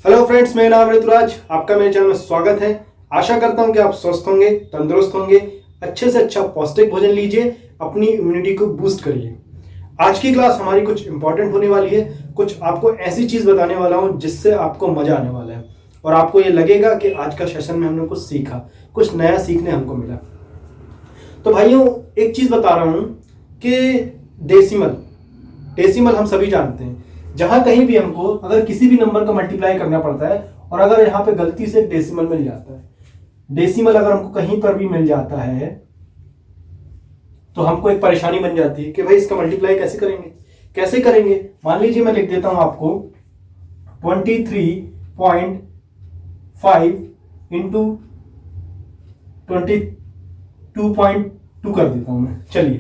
Hello friends, मेरा नाम ऋतुराज, आपका मेरे चैनल में स्वागत है। आशा करता हूं कि आप स्वस्थ होंगे, तंदुरुस्त होंगे, अच्छे से अच्छा पौष्टिक भोजन लीजिए, अपनी इम्यूनिटी को बूस्ट करिए। आज की क्लास हमारी कुछ इंपॉर्टेंट होने वाली है। कुछ आपको ऐसी चीज बताने वाला हूं जिससे आपको मजा आने वाला है और आपको ये लगेगा कि आज का सेशन में हमने कुछ सीखा, कुछ नया सीखने हमको मिला। तो भाइयों, एक चीज बता रहा हूं कि डेसिमल हम सभी जानते हैं। जहां कहीं भी हमको अगर किसी भी नंबर का मल्टीप्लाई करना पड़ता है और अगर यहाँ पे गलती से डेसिमल मिल जाता है, डेसिमल अगर हमको कहीं पर भी मिल जाता है तो हमको एक परेशानी बन जाती है कि भाई इसका मल्टीप्लाई कैसे करेंगे। मान लीजिए मैं लिख देता हूं आपको 23.5 इंटू 22.2 कर देता हूं मैं। चलिए,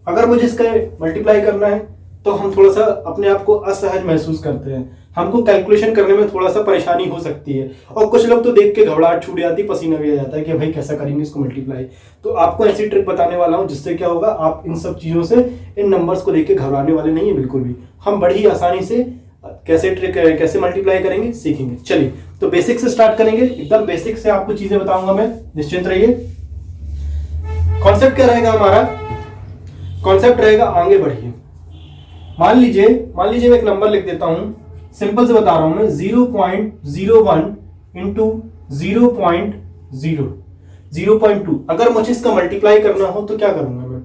अगर मुझे इसका मल्टीप्लाई करना है तो हम थोड़ा सा अपने आप को असहज महसूस करते हैं, हमको कैलकुलेशन करने में थोड़ा सा परेशानी हो सकती है और कुछ लोग तो देख के घबराहट छूट जाती है, पसीना भी आ जाता है कि भाई कैसा करेंगे इसको मल्टीप्लाई। तो आपको ऐसी ट्रिक बताने वाला हूं जिससे क्या होगा, आप इन सब चीजों से, इन नंबर्स को देख के घबराने वाले नहीं है बिल्कुल भी। हम बड़ी आसानी से कैसे मल्टीप्लाई करेंगे सीखेंगे। चलिए, तो बेसिक से स्टार्ट करेंगे। एकदम बेसिक से आपको चीजें बताऊंगा मैं, निश्चिंत रहिए। कॉन्सेप्ट क्या रहेगा हमारा? कॉन्सेप्ट रहेगा आगे बढ़िए। मान लीजिए मैं एक नंबर लिख देता हूं, सिंपल से बता रहा हूं मैं, 0.01 इंटू 0.2। अगर मुझे इसका मल्टीप्लाई करना हो तो क्या करूंगा मैं?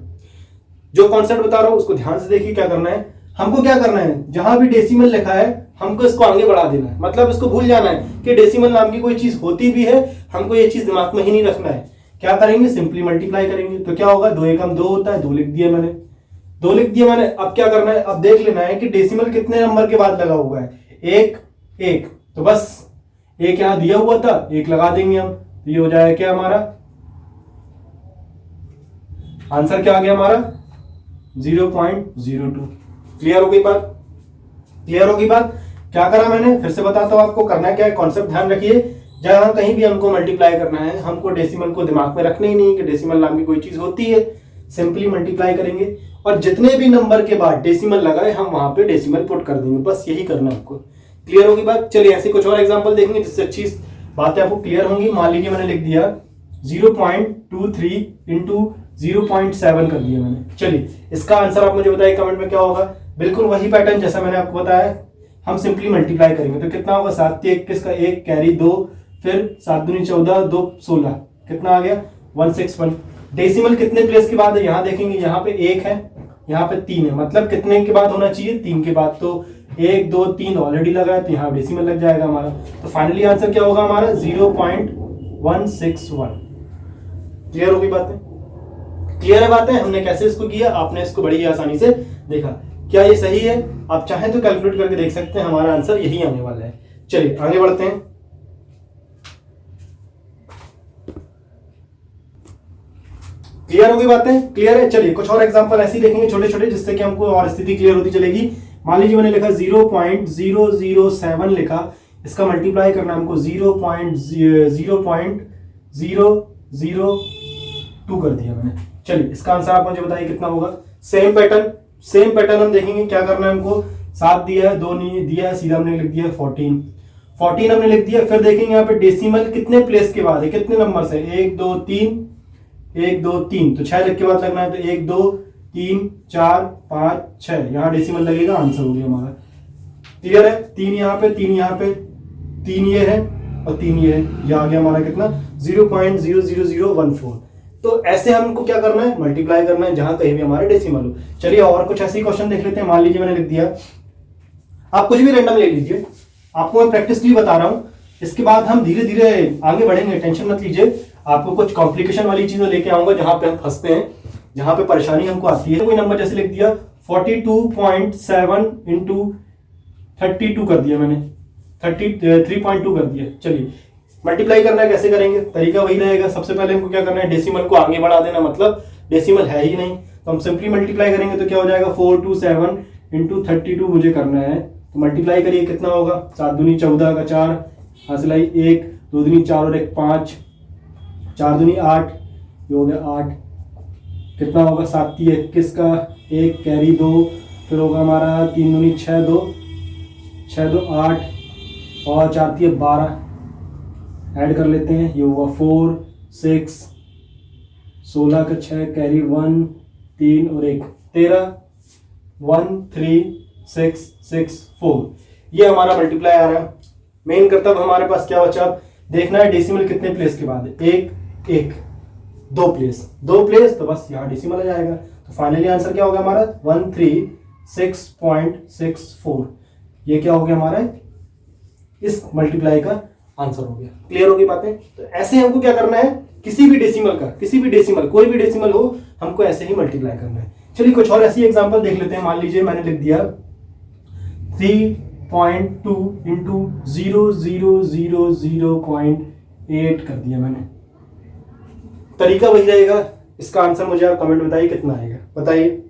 जो कॉन्सेप्ट बता रहा हूं उसको ध्यान से देखिए। क्या करना है हमको, क्या करना है, जहां भी डेसिमल लिखा है हमको इसको आगे बढ़ा देना है। मतलब इसको भूल जाना है कि डेसिमल नाम की कोई चीज होती भी है, हमको ये चीज दिमाग में ही नहीं रखना है। क्या करेंगे, सिंपली मल्टीप्लाई करेंगे। तो क्या होगा, 2 एकम 2 होता है, 2 लिख दिया मैंने। अब क्या करना है, अब देख लेना है कि डेसिमल कितने नंबर के बाद लगा हुआ है। एक। तो बस एक यहां दिया हुआ था, एक लगा देंगे हम, तो ये हो जाएगा क्या हमारा आंसर, क्या आ गया हमारा 0.02। क्लियर हो गई बात? क्या करा मैंने, फिर से बताता हूं आपको करना क्या है। कॉन्सेप्ट ध्यान रखिए, जहां कहीं भी हमको मल्टीप्लाई करना है, हमको डेसिमल को दिमाग में रखना ही नहीं कि डेसिमल नाम की कोई चीज होती है। सिंपली मल्टीप्लाई करेंगे और जितने भी नंबर के बाद डेसिमल लगाए हम वहां पे डेसिमल पुट कर देंगे। बस यही करना है आपको। क्लियर होगी बात? चलिए, ऐसे कुछ और एग्जांपल देखेंगे जिससे अच्छी बातें आपको क्लियर होंगी। मान लीजिए मैंने लिख दिया 0.23 इंटू 0.7 कर दिया मैंने। चलिए, इसका आंसर आप मुझे बताइए कमेंट में क्या होगा। बिल्कुल वही पैटर्न जैसा मैंने आपको बताया, हम सिंपली मल्टीप्लाई करेंगे। तो कितना होगा, 7 21 का 1 कैरी 2, फिर 7 दूनी 14, 2 16, कितना आ गया 161। डेसिमल कितने प्लेस के बाद है यहाँ देखेंगे, यहाँ पे 1 है, यहाँ पे 3 है, मतलब कितने के बाद होना चाहिए, 3 के बाद। तो 1 2 3 ऑलरेडी लगा है तो यहाँ डेसिमल लग जाएगा हमारा। तो फाइनली आंसर क्या होगा हमारा 0.161। क्लियर होगी बातें? क्लियर है बातें? हमने कैसे इसको किया, आपने इसको बड़ी आसानी से देखा। क्या ये सही है? आप चाहें तो कैलकुलेट करके देख सकते हैं, हमारा आंसर यही आने वाला है। चलिए आगे बढ़ते हैं। क्लियर होगी बातें? क्लियर है? चलिए कुछ और एग्जांपल ऐसे ही देखेंगे छोटे छोटे, जिससे कि हमको और स्थिति क्लियर होती चलेगी। मान लीजिए मैंने लिखा 0.007 लिखा, इसका मल्टीप्लाई करना हमको 0.002 कर दिया मैंने। चलिए, इसका आंसर आप मुझे बताइए कितना होगा। सेम पैटर्न हम देखेंगे। क्या करना है हमको, 7 दिया है, 2 नहीं दिया है, सीधा हमने लिख दिया 14 हमने लिख दिया। फिर देखेंगे यहाँ पे डेसिमल कितने प्लेस के बाद है, कितने नंबर से, 1 2 3, 1 2 3, तो 6 लिख के बाद लगना है। तो 1 2 3 4 5 6 यहाँ डेसिमल लगेगा, आंसर हो गया हमारा। क्लियर है? 3 यहाँ पे, 3 यहाँ पे, 3 ये है और 3 ये है, ये आ गया हमारा कितना 0.00014। तो ऐसे हमको क्या करना है, मल्टीप्लाई करना है जहां कहीं भी हमारे डेसिमल हो। चलिए और कुछ ऐसे क्वेश्चन देख लेते हैं। मान लीजिए मैंने लिख दिया, आप कुछ भी रैंडम ले लीजिए, आपको मैं प्रैक्टिस के लिए बता रहा हूं। इसके बाद हम धीरे धीरे आगे बढ़ेंगे, टेंशन मत लीजिए। आपको कुछ कॉम्प्लिकेशन वाली चीजें लेके आऊंगा जहां पे हम फंसते हैं, जहां पे परेशानी हमको आती है। कोई नंबर जैसे लिख दिया 42.7 इंटू 32 कर दिया मैंने, 3.2 कर दिया। चलिए मल्टीप्लाई करना है, कैसे करेंगे, तरीका वही रहेगा। सबसे पहले हमको क्या करना है, डेसिमल को आगे बढ़ा देना, मतलब डेसिमल है ही नहीं तो हम सिंपली मल्टीप्लाई करेंगे। तो क्या हो जाएगा 427 इंटू 32 मुझे करना है। तो मल्टीप्लाई करिए, कितना होगा, 7 दूनी 14 का 4 हासिल आई 1, 2 दूनी 4 और 1 5, 4 दूनी 8, ये हो गया 8। कितना होगा, 7 21 का 1 कैरी 2, फिर होगा हमारा 3 दूनी 6 2 8 और 4 3 12, ऐड कर लेते हैं, ये हुआ 4 6, 16 का 6 कैरी 1 3 और 1 13, 1 3 6 6 4, ये हमारा मल्टीप्लाई आ रहा है। मेन करतब हमारे पास क्या बचा, अब देखना है डेसिमल कितने प्लेस के बाद है, एक एक, दो प्लेस, तो बस यहाँ डेसिमल आ जाएगा। तो फाइनली आंसर क्या होगा हमारा 136.64, ये क्या हो गया हमारा इस मल्टीप्लाई का आंसर हो गया। क्लियर होगी बातें? तो ऐसे हमको क्या करना है, किसी भी डेसिमल कोई भी डेसिमल हो, हमको ऐसे ही मल्टीप्लाई करना है। चलिए कुछ और ऐसी एग्जांपल देख लेते हैं। मान लीजिए मैंने लिख दिया 3.2 इंटू 0.8 कर दिया मैंने। तरीका वही रहेगा, इसका आंसर मुझे आप कमेंट बताइए कितना आएगा, बताइए।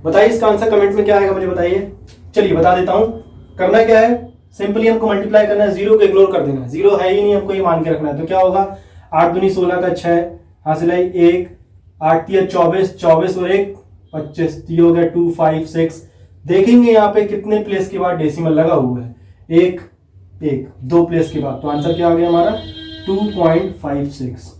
बताइए इसका आंसर कमेंट में क्या आएगा, मुझे बताइए। चलिए बता देता हूं। करना क्या है, सिंपली हमको मल्टीप्लाई करना है, जीरो को इग्नोर कर देना है, जीरो है ही नहीं, हमको ये मान के रखना है। तो क्या होगा, 8 दूनी 16 का 6 हासिल है 1, 8 3 24, 24 और 1 25, तो हो गया 2 5 6। देखेंगे यहाँ पे कितने प्लेस के बाद डेसिमल लगा हुआ है, एक एक, दो प्लेस के बाद। तो आंसर क्या आ गया हमारा 2.56।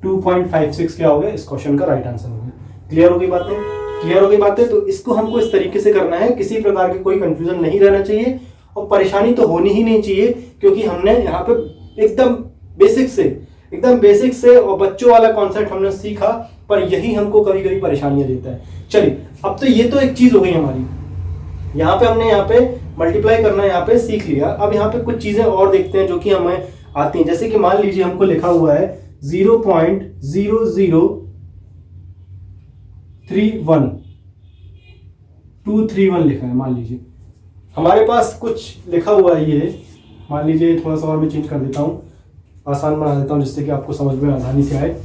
2.56 क्या हो गया, इस क्वेश्चन का राइट आंसर हो गया। क्लियर होगी बातें? क्लियर होगी बातें। तो इसको हमको इस तरीके से करना है, किसी प्रकार की कोई कंफ्यूजन नहीं रहना चाहिए और परेशानी तो होनी ही नहीं चाहिए, क्योंकि हमने यहाँ पे एकदम बेसिक से और बच्चों वाला कॉन्सेप्ट हमने सीखा, पर यही हमको कभी कभी परेशानियां देता है। चलिए अब तो ये तो एक चीज हो गई हमारी, यहाँ पे हमने यहाँ पे मल्टीप्लाई करना यहाँ पे सीख लिया। अब यहाँ पे कुछ चीजें और देखते हैं जो कि हमें आती हैं। जैसे कि मान लीजिए हमको लिखा हुआ है 0.0031231 लिखा है। मान लीजिए हमारे पास कुछ लिखा हुआ है, ये मान लीजिए थोड़ा सा और मैं चेंज कर देता हूं, आसान बना देता हूं जिससे कि आपको समझ में आसानी से आए।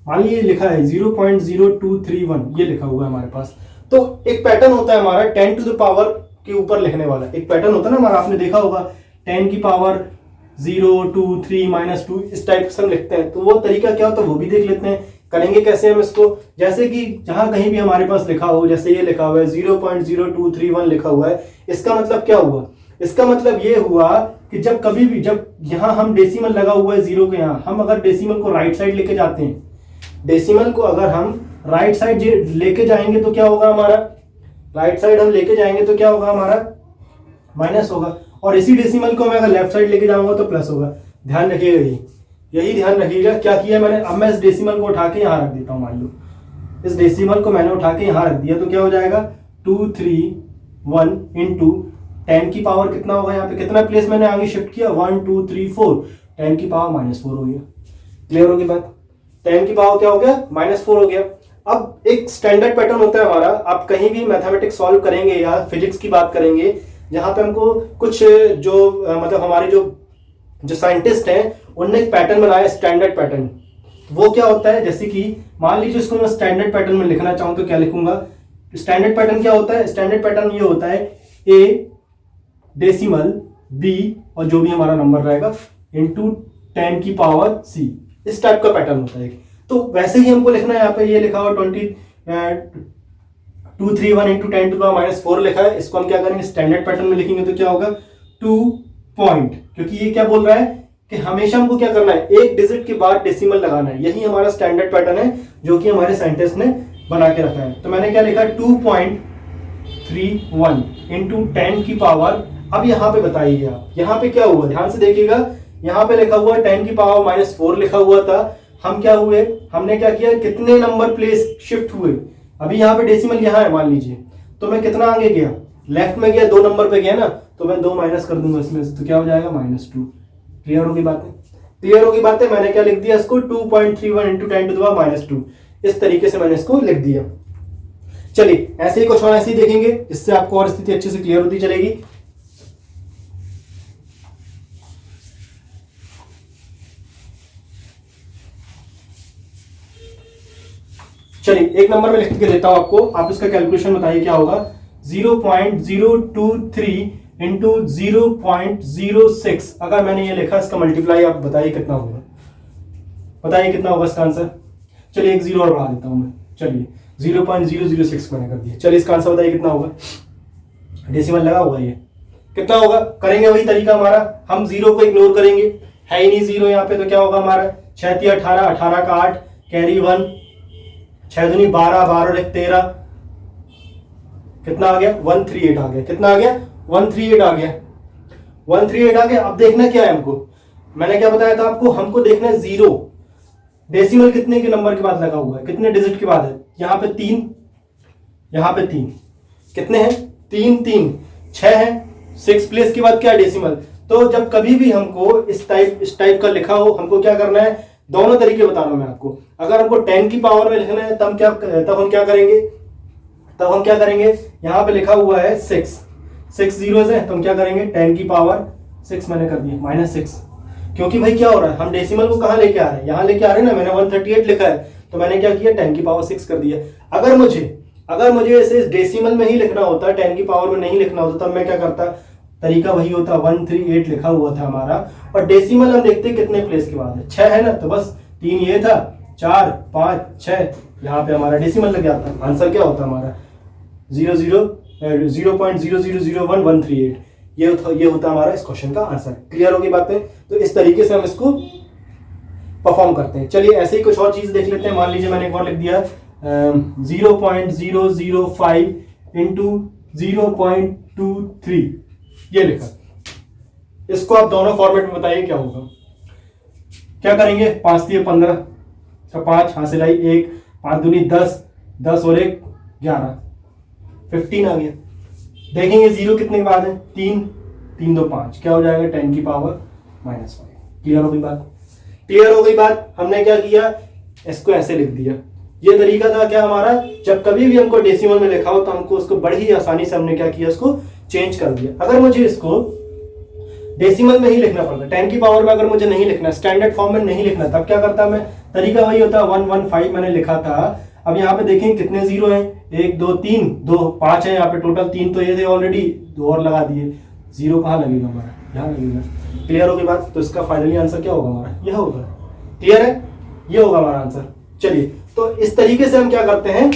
मान लीजिए लिखा है 0.0231, ये लिखा हुआ है हमारे पास। तो एक पैटर्न होता है हमारा 10 टू द पावर के ऊपर लिखने वाला, एक पैटर्न होता है ना हमारा, आपने देखा होगा 10 की पावर 0 2 3 -2, इस टाइप से हम लिखते हैं। तो वो तरीका क्या होता है वो भी देख लेते हैं। करेंगे कैसे हम इसको, जैसे कि जहां कहीं भी हमारे पास लिखा हो, जैसे ये लिखा हुआ है 0.0231 लिखा हुआ है, इसका मतलब क्या हुआ, इसका मतलब ये हुआ कि जब कभी भी, जब यहां हम डेसिमल लगा हुआ है जीरो के, यहां हम अगर डेसिमल को राइट साइड लेके जाते हैं, डेसिमल को अगर हम राइट साइड लेके जाएंगे तो क्या होगा हमारा, राइट साइड हम लेके जाएंगे तो क्या होगा हमारा माइनस होगा, और इसी डेसिमल को मैं अगर लेफ्ट साइड लेके जाऊंगा तो प्लस होगा। ध्यान रखिएगा, यही ध्यान रखिएगा। क्या किया मैंने, अब मैं इस डेसिमल को उठा के यहां रख देता हूं। मान लो इस डेसिमल को मैंने उठा के यहां रख दिया, तो क्या हो जाएगा 231 इंटू 10 की पावर कितना होगा, यहाँ पे कितना प्लेस मैंने आगे शिफ्ट किया, 1 2 3 4, 10 की पावर -4 हो गया। क्लियर होगी बात? 10 की पावर क्या हो गया, -4 हो गया। अब एक स्टैंडर्ड पैटर्न होता है हमारा, आप कहीं भी मैथमेटिक्स सॉल्व करेंगे या फिजिक्स की बात करेंगे, जहां पे हमको कुछ जो मतलब हमारे जो साइंटिस्ट हैं उनने एक पैटर्न बनाया, स्टैंडर्ड पैटर्न। वो क्या होता है, जैसे कि मान लीजिए इसको मैं स्टैंडर्ड पैटर्न में लिखना चाहूं तो क्या लिखूंगा, स्टैंडर्ड पैटर्न क्या होता है, स्टैंडर्ड पैटर्न ये होता है ए डेसिमल बी और जो भी हमारा नंबर रहेगा इंटू 10 की पावर सी, इस टाइप का पैटर्न होता है। तो वैसे ही हमको लिखना है, यहाँ पे ये लिखा हुआ 231 इंटू 10 टू पावर -4 लिखा है, इसको हम क्या करेंगे स्टैंडर्ड पैटर्न में लिखेंगे तो क्या होगा 2 पॉइंट, क्योंकि ये क्या बोल रहा है कि हमेशा हमको क्या करना है, एक डिजिट के बाद डेसिमल लगाना है। यही हमारा स्टैंडर्ड पैटर्न है जो कि हमारे साइंटिस्ट ने बना के रखा है। तो मैंने क्या लिखा 2.31 इंटू 10 की पावर, अब यहाँ पे बताइए आप, यहाँ पे क्या हुआ, ध्यान से देखिएगा, यहाँ पे लिखा हुआ 10 की पावर -4 लिखा हुआ था। हम क्या हुए, हमने क्या किया, कितने नंबर प्लेस शिफ्ट हुए, अभी यहाँ पे डेसिमल यहाँ है मान लीजिए, तो मैं कितना आगे गया, लेफ्ट में गया, 2 नंबर पे गया ना, तो मैं 2 माइनस कर दूंगा इसमें से, तो क्या हो जाएगा -2। क्लियर होगी बातें? क्लियर होगी बातें। मैंने क्या लिख दिया इसको 2.31 इंटू 10 टू द पावर -2, इस तरीके से मैंने इसको लिख दिया। चलिए ऐसे ही कुछ और ऐसे ही देखेंगे, जिससे आपको और स्थिति अच्छे से क्लियर होती चलेगी। चलिए एक नंबर में लिख के देता हूं आपको, आप इसका कैलकुलेशन बताइए क्या होगा। 0.023 इंटू 0.06, अगर मैंने ये लिखा, इसका मल्टीप्लाई आप बताइए कितना होगा। बताइए कितना होगा इसका आंसर। चलिए एक जीरो और बढ़ा देता हूं मैं, चलिए 0.006 मैंने कर दिया। चलिए इसका आंसर बताइए कितना होगा, डेसिमल लगा हुआ ये कितना होगा। करेंगे वही तरीका हमारा, हम जीरो को इग्नोर करेंगे, है ही नहीं जीरो यहाँ पे, तो क्या होगा हमारा 6 × 18, 18 का 8 कैरी 1, 6 दूनी 12, 12 एक 13, कितना आ गया 138 आ गया। कितना आ गया 138 आ गया, 138 आ गया। अब देखना क्या है हमको, मैंने क्या बताया था आपको, हमको देखना है जीरो डेसिमल कितने के नंबर के बाद लगा हुआ है, कितने डिजिट के बाद है। यहाँ पे 3, यहाँ पे 3, कितने हैं 3 3, 6 है, 6 प्लेस के बाद क्या है डेसिमल। तो जब कभी भी हमको इस टाइप का लिखा हो, हमको क्या करना है, दोनों तरीके बता रहा हूं मैं आपको। अगर हमको 10 की पावर में लिखना है तब हम क्या करेंगे, यहाँ पे लिखा हुआ है 6 जीरोस है, तो हम क्या करेंगे 10 की पावर 6 मैंने कर दिया -6, क्योंकि भाई क्या हो रहा है, हम डेसिमल को कहाँ लेके आ रहे हैं, यहाँ लेके आ रहे हैं ना। मैंने 138 लिखा है, तो मैंने क्या किया 10 की पावर 6 कर दिया। अगर मुझे इसे डेसिमल में ही लिखना होता, 10 की पावर में नहीं लिखना होता, तब मैं क्या करता, तरीका वही होता, 138 लिखा हुआ था हमारा, और डेसिमल हम देखते कितने प्लेस के बाद है, 6 है ना, तो बस 3 ये था, 4 5 6, यहाँ पे हमारा डेसिमल लग जाता। आंसर क्या होता हमारा 0.0000138, ये होता हमारा इस क्वेश्चन का आंसर। क्लियर होगी बातें। तो इस तरीके से हम इसको परफॉर्म करते हैं। चलिए ऐसे ही कुछ और चीज देख लेते हैं। मान लीजिए मैंने एक और लिख दिया 0.005 इंटू 0.23, ये लिखा। इसको आप दोनों फॉर्मेट में बताइए क्या होगा। क्या करेंगे, 5 दिए 15, 5 हासिल आई 1, 5 दूनी 10, 10 और 1 11, 15 आ गया। देखेंगे जीरो कितने के बाद है, 3 3 2 5, क्या हो जाएगा 10 की पावर -5। क्लियर हो गई बात, क्लियर हो गई बात। हमने क्या किया, इसको ऐसे लिख दिया। ये तरीका था क्या हमारा, जब कभी भी हमको डेसिमल में लिखा हो तो हमको उसको बड़ी ही आसानी से हमने क्या किया, उसको चेंज कर दिया। अगर मुझे इसको डेसिमल में ही लिखना पड़ता, 10 की पावर में अगर मुझे नहीं लिखना, स्टैंडर्ड फॉर्म में नहीं लिखना, तब क्या करता मैं, तरीका वही होता 115 मैंने लिखा था। अब यहाँ पे देखें कितने जीरो हैं, 1 2 3 2 5 है यहाँ पे टोटल, 3 तो ये थे ऑलरेडी, 2 और लगा दिए, जीरो कहाँ लगेगा हमारा, यहाँ लगेगा। क्लियर होगी बात। तो इसका फाइनली आंसर क्या होगा हमारा, यह होगा। क्लियर है, ये होगा हमारा आंसर। चलिए तो इस तरीके से हम क्या करते हैं,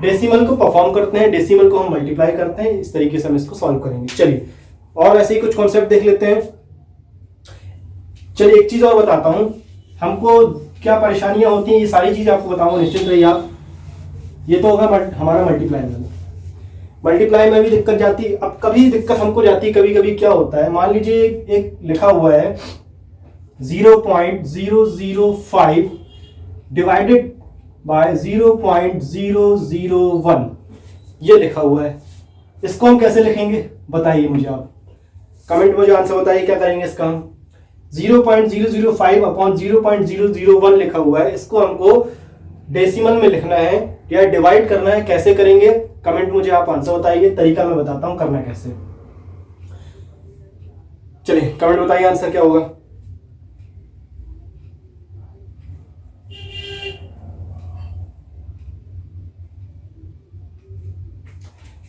डेसिमल को परफॉर्म करते हैं, डेसिमल को हम मल्टीप्लाई करते हैं। इस तरीके से हम इसको सॉल्व करेंगे। चलिए और ऐसे ही कुछ कॉन्सेप्ट देख लेते हैं। चलिए एक चीज और बताता हूं, हमको क्या परेशानियां होती हैं, ये सारी चीज आपको बताऊंगा, निश्चित रहिए आप। ये तो होगा हमारा मल्टीप्लाई में, मल्टीप्लाई में भी दिक्कत जाती है। अब कभी दिक्कत हमको जाती है, कभी कभी क्या होता है, मान लीजिए एक लिखा हुआ है 0.005 डिवाइडेड बाय 0.001, ये लिखा हुआ है। इसको हम कैसे लिखेंगे बताइए मुझे आप, कमेंट में मुझे आंसर बताइए क्या करेंगे इसका हम। 0.005 अपॉन 0.001 लिखा हुआ है, इसको हमको डेसिमल में लिखना है या डिवाइड करना है, कैसे करेंगे कमेंट मुझे आप आंसर बताइए, तरीका मैं बताता हूं करना कैसे। चलिए कमेंट बताइए आंसर क्या होगा।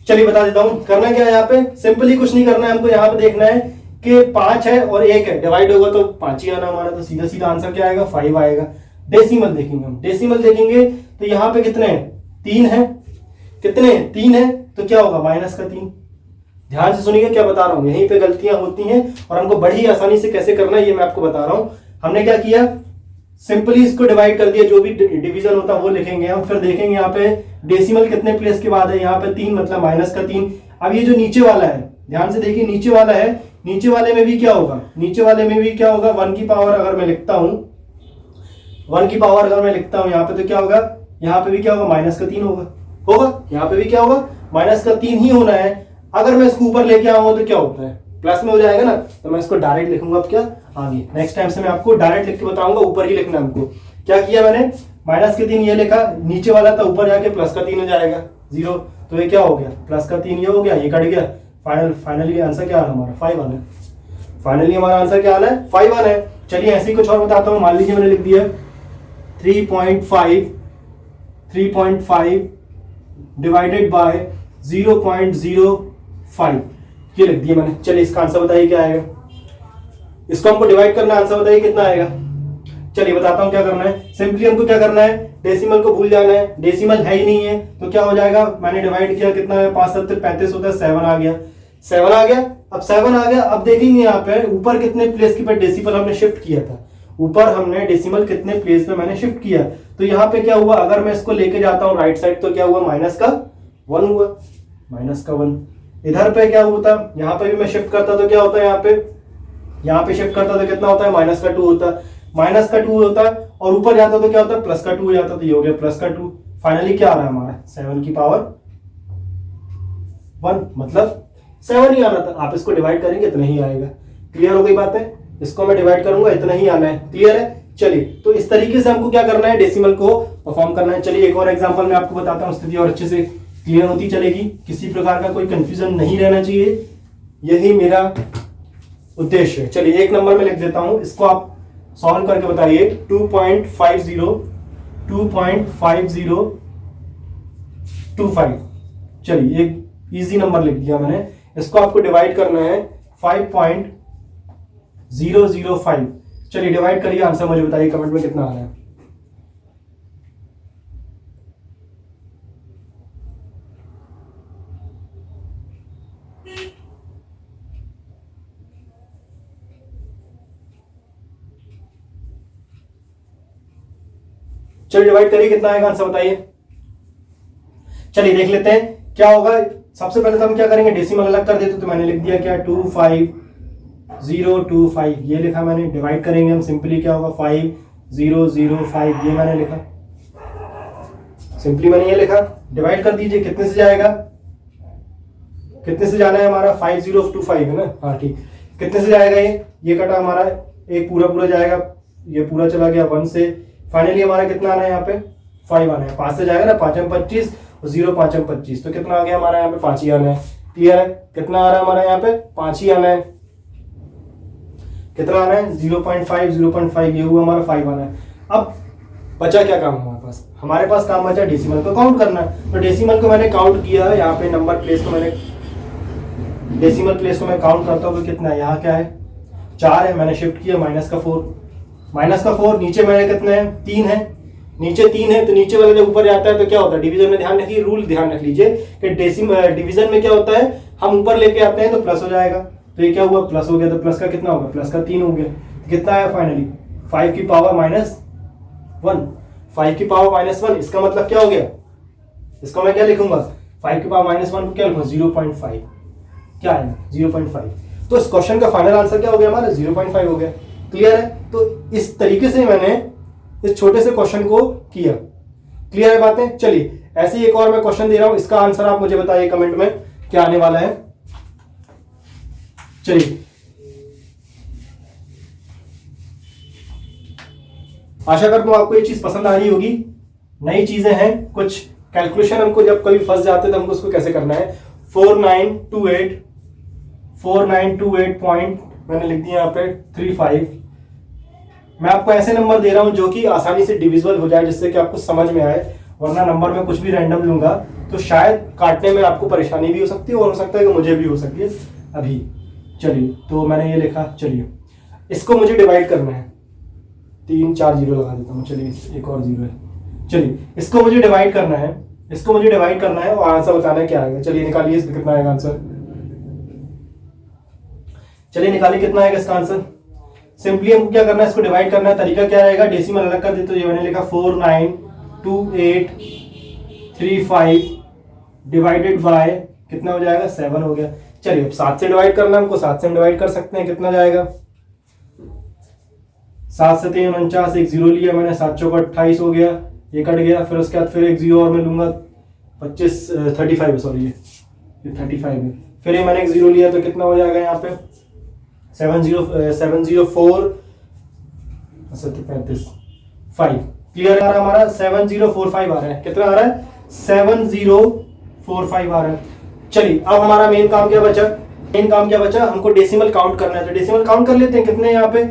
चलिए बता देता हूं, करना क्या है यहाँ पे, सिंपली कुछ नहीं करना है हमको। यहाँ पे देखना है कि 5 है और 1 है, डिवाइड होगा तो 5 ही आना हमारा, तो सीधा सीधा आंसर क्या आएगा 5 आएगा। डेसिमल देखेंगे हम, डेसिमल देखेंगे तो यहाँ पे कितने हैं 3 है, कितने 3 है, तो क्या होगा -3। ध्यान से सुनिए क्या बता रहा हूं, यहीं पे गलतियां होती हैं और हमको बड़ी आसानी से कैसे करना है ये मैं आपको बता रहा हूं। हमने क्या किया, सिंपली इसको डिवाइड कर दिया, जो भी डिवीजन होता है वो लिखेंगे हम, फिर देखेंगे यहाँ पे डेसिमल कितने प्लेस के बाद है, यहाँ पे 3 मतलब -3। अब ये जो नीचे वाला है, ध्यान से देखिए नीचे वाला है, नीचे वाले में भी क्या होगा, नीचे वाले में भी क्या होगा 1 की पावर अगर मैं लिखता हूं, 1 की पावर अगर मैं लिखता हूं यहाँ पे तो क्या होगा, यहाँ पे भी क्या होगा -3 होगा, यहाँ पे भी क्या होगा -3 ही होना है। अगर मैं इसको ऊपर लेके आऊंगा तो क्या होता है प्लस में हो जाएगा ना, तो मैं इसको डायरेक्ट लिखूंगा। अब क्या आगे नेक्स्ट टाइम से मैं आपको डायरेक्ट लिख के बताऊंगा, ऊपर ही लिखना हमको। क्या किया मैंने, -3 ये लिखा, नीचे वाला था ऊपर जाके +3 हो जाएगा 0, तो ये क्या हो गया +3 ये हो गया, ये कट गया। फाइनली आंसर क्या आना हमारा 5 आना है। फाइनली हमारा आंसर क्या आना है 5 आना है। चलिए ऐसे ही कुछ और बताता हूँ। मान लीजिए मैंने लिख दिया 3.5 डिवाइडेड बाय 0.05, ये लिख दिया मैंने। चलिए इसका आंसर बताइए क्या आएगा, इसको हमको डिवाइड करना, आंसर बताइए कितना आएगा। चलिए बताता हूं क्या करना है। सिंपली हमको क्या करना है, डेसिमल को भूल जाना है, डेसिमल है ही नहीं है तो क्या हो जाएगा, मैंने डिवाइड किया कितना है, 5 7 35 होता है, 7 आ गया, 7 आ गया। अब 7 आ गया, अब देखेंगे यहाँ पे ऊपर कितने प्लेस के पे डेसिमल हमने शिफ्ट किया था, ऊपर हमने डेसिमल कितने प्लेस पे मैंने शिफ्ट किया, तो यहाँ पे क्या हुआ, अगर मैं इसको लेके जाता हूँ राइट साइड तो क्या हुआ, माइनस का 1 हुआ, माइनस का 1। इधर पे क्या होता, यहाँ पे भी मैं शिफ्ट करता तो क्या होता है, यहाँ पे शिफ्ट करता तो कितना होता है, माइनस का 2 होता है, माइनस का 2 होता है, और ऊपर जाता तो क्या होता है, प्लस का 2 हो जाता, तो ये हो गया प्लस का 2। फाइनली क्या आ रहा है हमारा 7 की पावर 1, मतलब 7 ही आना था। आप इसको डिवाइड करेंगे इतना ही आएगा। क्लियर हो गई बात है, इसको मैं डिवाइड करूंगा इतना ही आना है। क्लियर है, चलिए तो इस तरीके से हमको क्या करना है, डेसिमल को परफॉर्म करना है। चलिए एक और एग्जांपल मैं आपको बताता हूं, स्थिति और अच्छे से क्लियर होती चलेगी, किसी प्रकार का कोई कंफ्यूजन नहीं रहना चाहिए, यही मेरा उद्देश्य है। चलिए एक नंबर में लिख देता हूं, इसको आप सॉल्व करके बताइए। 2.5025। चलिए एक इजी नंबर लिख दिया मैंने, इसको आपको डिवाइड करना है 5.005। चलिए डिवाइड करिए, आंसर मुझे बताइए कमेंट में कितना आ रहा है। चलिए डिवाइड करिए, कितना आएगा आंसर बताइए। चलिए देख लेते हैं क्या होगा। सबसे पहले तो हम क्या करेंगे, डेसिमल अलग कर देते, तो मैंने लिख दिया क्या 25025, ये लिखा मैंने। डिवाइड करेंगे हम, सिंपली क्या होगा 5005, ये मैंने लिखा, सिंपली मैंने ये लिखा। डिवाइड कर दीजिए, कितने से जाएगा, कितने से जाना है हमारा, 5025 है ना, हाँ ठीक। कितने से जाएगा ये कटा हमारा, एक पूरा पूरा जाएगा, ये पूरा चला गया 1 से। फाइनली हमारा कितना आना है यहाँ पे, 5 आना है। 5 से जाएगा ना, 5 में 25 और 0 5 में 25, तो कितना आ गया हमारा यहाँ पे, 5 ही आना है। क्लियर है, कितना आ रहा है हमारा यहाँ पे, 5 ही आना है। कितना आना है, 0.5, ये हुआ हमारा 5 आना है। अब बचा क्या काम हमारे पास काम बचा डेसिमल को काउंट करना है। तो डेसिमल को मैंने काउंट किया, यहाँ पे नंबर प्लेस को मैंने, डेसिमल प्लेस को मैं काउंट करता हूँ, कितना है, यहाँ क्या है 4 है, मैंने शिफ्ट किया माइनस का 4, नीचे मेरे कितने हैं, 3 है, नीचे 3 है, तो नीचे वाला जब ऊपर जाता है तो क्या होता है, डिवीजन में ध्यान रखिए, रूल ध्यान रख लीजिए कि डिवीजन में क्या होता है, हम ऊपर लेके आते हैं तो प्लस हो जाएगा, तो ये क्या हुआ, प्लस हो गया, तो प्लस का कितना होगा, प्लस का 3 हो गया, तो कितना आया फाइनली 5 की पावर -1, 5 की पावर -1। इसका मतलब क्या हो गया, इसको मैं क्या लिखूंगा, 5 की पावर -1 को क्या लिखूंगा, 0.5, क्या है 0.5। तो इस क्वेश्चन का फाइनल आंसर क्या हो गया हमारा, 0.5 हो गया। क्लियर है, तो इस तरीके से मैंने इस छोटे से क्वेश्चन को किया। क्लियर है बातें। चलिए ऐसे ही एक और मैं क्वेश्चन दे रहा हूं, इसका आंसर आप मुझे बताइए कमेंट में क्या आने वाला है। चलिए आशा करता हूं आपको ये चीज पसंद आ रही होगी। नई चीजें हैं, कुछ कैलकुलेशन हमको जब कभी फंस जाते हैं तो हमको उसको कैसे करना है। 4928 पॉइंट मैंने लिख दिया यहाँ पे 35। मैं आपको ऐसे नंबर दे रहा हूं जो कि आसानी से डिविजिबल हो जाए, जिससे कि आपको समझ में आए, वरना नंबर में कुछ भी रैंडम लूंगा तो शायद काटने में आपको परेशानी भी हो सकती है, और हो सकता है कि मुझे भी हो सकती है अभी। चलिए तो मैंने ये लिखा, चलिए इसको मुझे डिवाइड करना है, 3 4 जीरो लगा देता हूँ, चलिए एक और 0 है। चलिए इसको मुझे डिवाइड करना है, इसको मुझे डिवाइड करना है और आंसर बताना है क्या आएगा। चलिए निकालिए इसमें कितना आएगा आंसर, चलिए निकालिए कितना आएगा इसका आंसर। सिंपली हमको क्या करना है, इसको डिवाइड करना है। तरीका क्या रहेगा, डेसिमल अलग कर देते, तो ये मैंने लिखा 492835 डिवाइडेड बाय कितना हो जाएगा, 7 हो गया। चलिए अब 7 से डिवाइड करना है हमको, 7 से हम डिवाइड कर सकते हैं, कितना जाएगा, 7 से 3 49, एक 0 लिया मैंने, 7 चौका 28 हो गया, ये कट गया, फिर उसके बाद फिर एक 0 और मैं लूंगा, 35 सॉरी ये 35 है, फिर ये मैंने एक 0 लिया तो कितना हो जाएगा यहाँ पे 704 35 5। क्लियर आ रहा है हमारा, 7045 आ रहा है, कितना आ रहा है 7045 आ रहा है। चलिए अब हमारा मेन काम क्या बचा, हमको डेसिमल काउंट करना है, तो डेसिमल काउंट कर लेते हैं। कितने यहाँ पे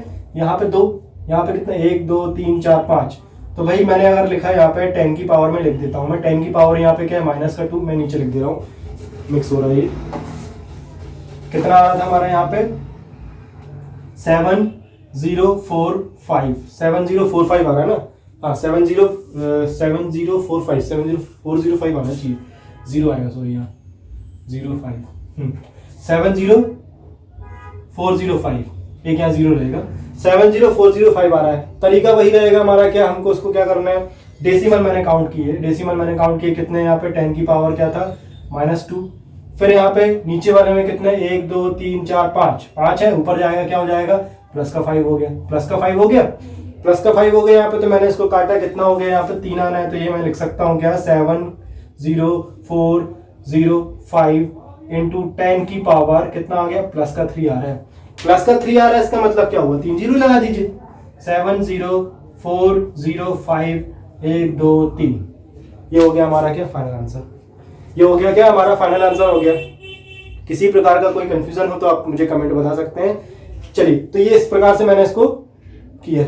2, यहाँ पे कितने 1 2 3 4 5। तो भाई मैंने अगर लिखा है यहाँ पे 10 की पावर में लिख देता हूँ मैं, 10 की पावर यहाँ पे क्या है -2, मैं नीचे लिख दे रहा हूँ, मिक्स हो रहा है ये। कितना आ रहा था हमारा यहाँ पे 7045 आ रहा है ना, हाँ 7045 आना चाहिए, जीरो आएगा सॉरी यहाँ 05 70405, एक यहाँ जीरो रहेगा, 70405 आ रहा है। तरीका वही रहेगा हमारा, क्या हमको उसको क्या करना है, डेसिमल मैंने काउंट किए, कितने यहाँ पे 10 की पावर क्या था -2, फिर यहाँ पे नीचे वाले में कितने 1 2 3 4 5 है, ऊपर जाएगा क्या हो जाएगा प्लस का 5 हो गया, यहाँ पे तो मैंने इसको काटा, कितना हो गया यहाँ पे 3 आना है, तो ये मैं लिख सकता हूँ क्या 70405 इंटू 10 की पावर कितना आ गया प्लस का 3 आ रहा है, इसका मतलब क्या हुआ 3 जीरो लगा दीजिए, 70405 1 2 3, ये हो गया हमारा क्या फाइनल आंसर, फाइनल आंसर हो गया। किसी प्रकार का कोई कंफ्यूजन हो तो आप मुझे कमेंट बता सकते हैं। चलिए तो ये इस प्रकार से मैंने इसको किया।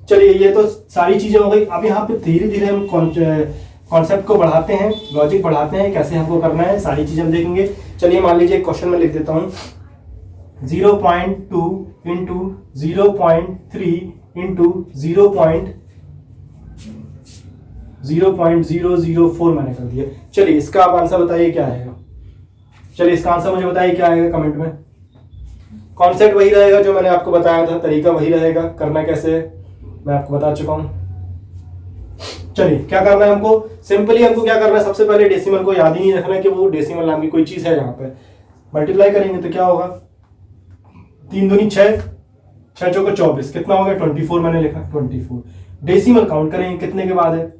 चलिए ये तो सारी चीजें हो गई। अब यहाँ पे धीरे धीरे हम कॉन्सेप्ट को बढ़ाते हैं, लॉजिक बढ़ाते हैं, कैसे हमको करना है सारी चीजें हम देखेंगे। चलिए मान लीजिए क्वेश्चन में लिख देता हूँ 0.2 इंटू 0.3 इंटू 0.004 मैंने कर दिया। चलिए इसका आप आंसर बताइए क्या आएगा, मुझे बताइए क्या आएगा कमेंट में। कॉन्सेप्ट वही रहेगा जो मैंने आपको बताया था, तरीका वही रहेगा, करना कैसे है मैं आपको बता चुका हूं। चलिए क्या करना है हमको, सिंपली हमको क्या करना है, सबसे पहले डेसिमल को याद ही नहीं रखना है कि वो डेसिमल नाम की कोई चीज है। यहाँ पे मल्टीप्लाई करेंगे तो क्या होगा 3 दूनी 6, 6 चौको 24, कितना हो गया 24 मैंने लिखा 24। डेसिमल काउंट करेंगे कितने के बाद है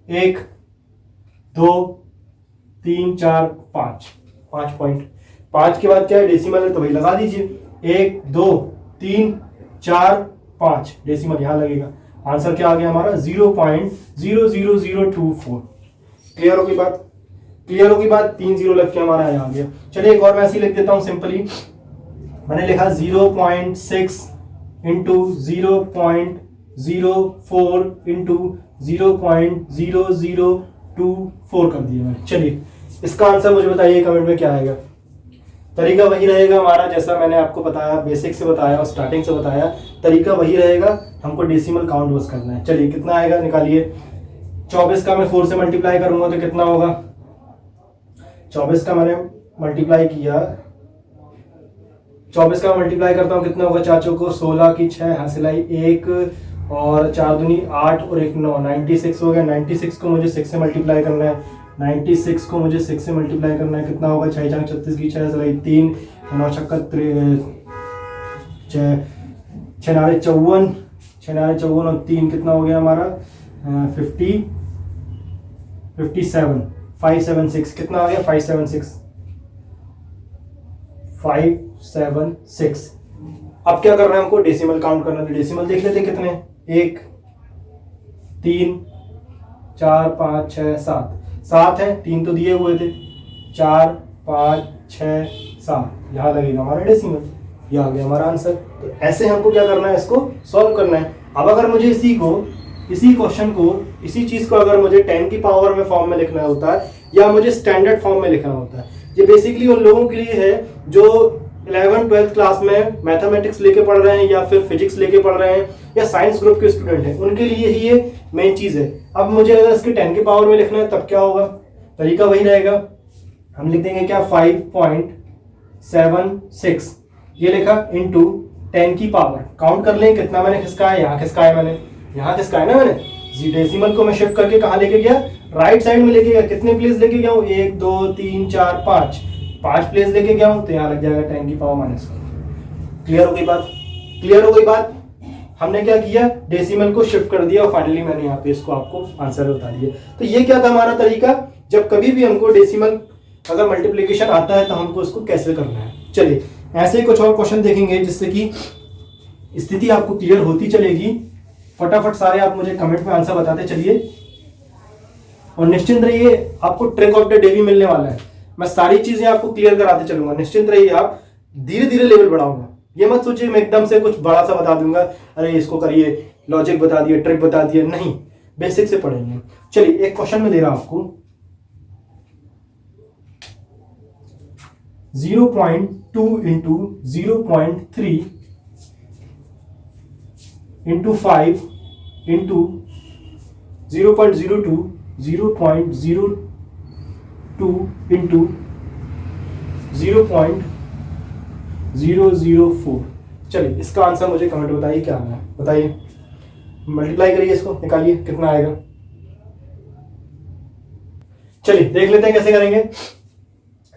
1 2 3 4 5 पॉइंट, 5 के बाद क्या है डेसिमल है तो वही लगा दीजिए, 1 2 3 4 5 डेसिमल यहां लगेगा। आंसर क्या आ गया हमारा 0.00024। क्लियर होगी बात, 3 जीरो लग के हमारा आ गया। चलिए एक और मैं ऐसे लिख देता हूं सिंपली, मैंने लिखा 0.6 इंटू 0.04 इंटू 0.0024 कर दिया मैंने। चलिए इसका आंसर मुझे बताइए कमेंट में क्या आएगा। तरीका वही रहेगा हमारा, जैसा मैंने आपको बताया, बेसिक से बताया और स्टार्टिंग से बताया, तरीका वही रहेगा, हमको डेसिमल काउंट बस करना है। चलिए कितना आएगा निकालिए, 24 का मैं 4 से मल्टीप्लाई करूंगा तो कितना होगा, 24 का मैंने मल्टीप्लाई किया, 24 का मल्टीप्लाई करता हूँ कितना होगा चाचों को, 16 की 6 हासिलाई 1 और 4 दूनी 8 और 1 9, 96 हो गया। 96 को मुझे 6 से मल्टीप्लाई करना है, 96 को मुझे 6 से मल्टीप्लाई करना है, कितना होगा 6 4 36 की 6 हासिलाई 3 9 छक्का 6 नारे 54 और 3 कितना हो गया हमारा 57 576 कितना आ गया 576। अब क्या करना है हमको डेसिमल काउंट करना है, तो डेसिमल देख लेते हैं कितने 1 3 4 5 6 7 है, 3 तो दिए हुए थे, 4 5 6 7 यहाँ लगेगा हमारा डेसिमल, ये आ गया हमारा आंसर। तो ऐसे हमको क्या करना है, इसको सॉल्व करना है। अब अगर मुझे इसी क्वेश्चन को, इसी चीज को अगर मुझे 10 की पावर में फॉर्म में लिखना होता है या मुझे स्टैंडर्ड फॉर्म में लिखना होता है, ये बेसिकली उन लोगों के लिए है जो 11th-12th क्लास में मैथमेटिक्स लेके पढ़ रहे हैं या फिर फिजिक्स लेके पढ़ रहे हैं या साइंस ग्रुप के स्टूडेंट हैं, उनके लिए ही ये मेन चीज है। अब मुझे अगर इसके 10 की पावर में लिखना है तब क्या होगा, तरीका वही रहेगा, हम लिख देंगे क्या 5.76 ये लिखा इंटू 10 की पावर, काउंट कर लें कितना मैंने खिसकाया, यहाँ खिसकाया मैंने, यहाँ खिसकाया ना मैंने, डेसिमल को मैं शिफ्ट करके कहाँ लेके गया, राइट साइड में लेके गया। कितने प्लेस लेके गया हूँ 1 2 3 4 5 प्लेस लेके गया हूँ, तो यहाँ लग जाएगा 10 की पावर -1। क्लियर हो गई बात। हमने क्या किया, डेसिमल को शिफ्ट कर दिया और फाइनली मैंने यहाँ पे इसको आपको आंसर बता दिया। तो ये क्या था हमारा तरीका, जब कभी भी हमको डेसिमल अगर मल्टीप्लिकेशन आता है तो हमको इसको कैसे करना है। चलिए ऐसे ही कुछ और क्वेश्चन देखेंगे जिससे कि स्थिति आपको क्लियर होती चलेगी। फटाफट सारे आप मुझे कमेंट में आंसर बताते चलिए और निश्चिंत रहिए, आपको ट्रिक ऑफ द डे भी मिलने वाला है। मैं सारी चीजें आपको क्लियर कराते चलूंगा, निश्चिंत रहिए, आप धीरे धीरे लेवल बढ़ाऊंगा। ये मत सोचिए मैं एकदम से कुछ बड़ा सा बता दूंगा, अरे इसको करिए, लॉजिक बता दिए, ट्रिक बता दिए, नहीं, बेसिक से पढ़ेंगे। चलिए एक क्वेश्चन में दे रहा हूं आपको 2 इंटू 0.3 इंटू 5 इंटू 0.02 0.02 इंटू 0.004। चलिए इसका आंसर मुझे कमेंट बताइए क्या आना है, बताइए। मल्टीप्लाई करिए, इसको निकालिए कितना आएगा। चलिए देख लेते हैं कैसे करेंगे।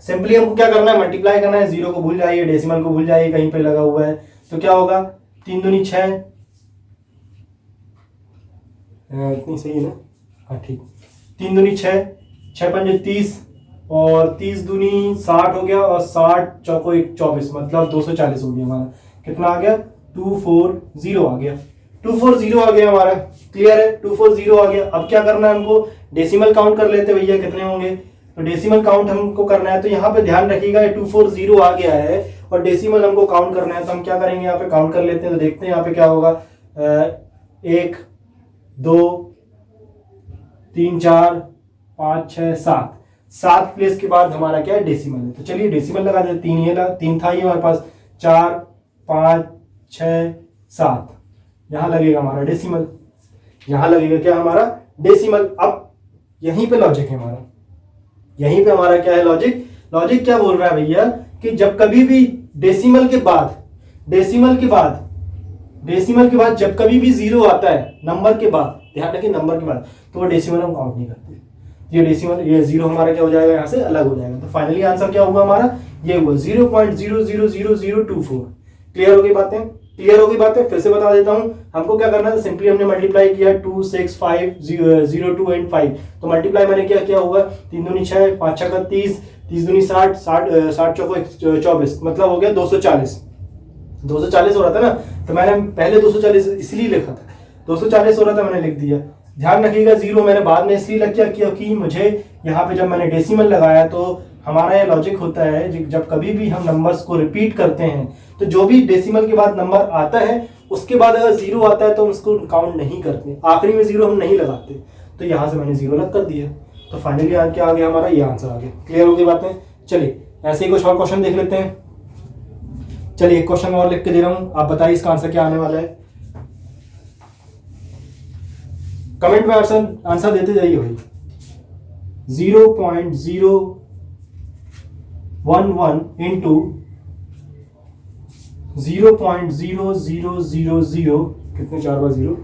सिंपली हमको क्या करना है, मल्टीप्लाई करना है। जीरो को भूल जाइए, डेसिमल को भूल जाइए, कहीं पे लगा हुआ है तो क्या होगा, 3 दूनी 6, इतनी सही है ना, हाँ ठीक, 3 दूनी 6, 6 पंजे 30 और 30 दूनी 60 हो गया और 60 चौको 24, मतलब 240 हो गया हमारा। कितना आ गया, 240 आ गया, 240 आ गया हमारा। क्लियर है, 240 आ गया। अब क्या करना है हमको, डेसिमल काउंट कर लेते भैया कितने होंगे, तो डेसिमल काउंट हमको करना है। तो यहाँ पे ध्यान रखिएगा 240 आ गया है और डेसिमल हमको काउंट करना है, तो हम क्या करेंगे, यहाँ पे काउंट कर लेते हैं। तो देखते हैं यहाँ पे क्या होगा, 1 2 3 4 5 6 7, 7 प्लेस के बाद हमारा क्या है, डेसिमल है। तो चलिए डेसिमल लगा देते, 3 था ये हमारे पास, 4 5 6 7, यहां लगेगा हमारा डेसिमल, यहां लगेगा क्या हमारा डेसिमल। अब यहीं पे लॉजिक है हमारा, यहीं पे हमारा क्या है लॉजिक। लॉजिक क्या बोल रहा है भैया कि जब कभी भी डेसिमल के बाद जब कभी भी जीरो आता है नंबर के बाद, ध्यान रखिए नंबर के बाद, तो वो डेसिमल हम काउंट नहीं करते। ये डेसिमल, ये जीरो हमारा क्या हो जाएगा, यहाँ से अलग हो जाएगा। तो फाइनली आंसर क्या हुआ हमारा, ये हुआ 0.0000024। क्लियर हो गई बातें, क्लियर हो गई बातें। फिर से बता देता हूं, हमको क्या करना है, सिंपली हमने मल्टीप्लाई किया 2 6 5 0 2 एंड 5। तो मल्टीप्लाई मैंने क्या होगा, 3 दूनी 6, 5 6 30, 30 दूनी 60, 60 चौको 24, मतलब हो गया 240। 240 हो रहा था ना, तो मैंने पहले 240 इसलिए लिखा था, 240 हो रहा था मैंने लिख दिया। ध्यान रखिएगा जीरो मैंने बाद में इसलिए लग किया क्योंकि मुझे यहाँ पे जब मैंने डेसिमल लगाया तो हमारा ये लॉजिक होता है, जब कभी भी हम नंबर्स को रिपीट करते हैं तो जो भी डेसिमल के बाद नंबर आता है उसके बाद अगर जीरो आता है तो उसको काउंट नहीं करते, आखिरी में जीरो हम नहीं लगाते। तो यहाँ से मैंने जीरो लग कर दिया, तो फाइनली क्या आ गया हमारा, ये आंसर आ गया। क्लियर हो गई बातें। चलिए ऐसे ही कुछ और क्वेश्चन देख लेते हैं। चलिए एक क्वेश्चन और लिख के दे रहा हूं, आप बताइए इसका आंसर क्या आने वाला है। कमेंट में आंसर देते जाइए भाई। 0.011 इंटू 0.0000, कितने 4 बार 0,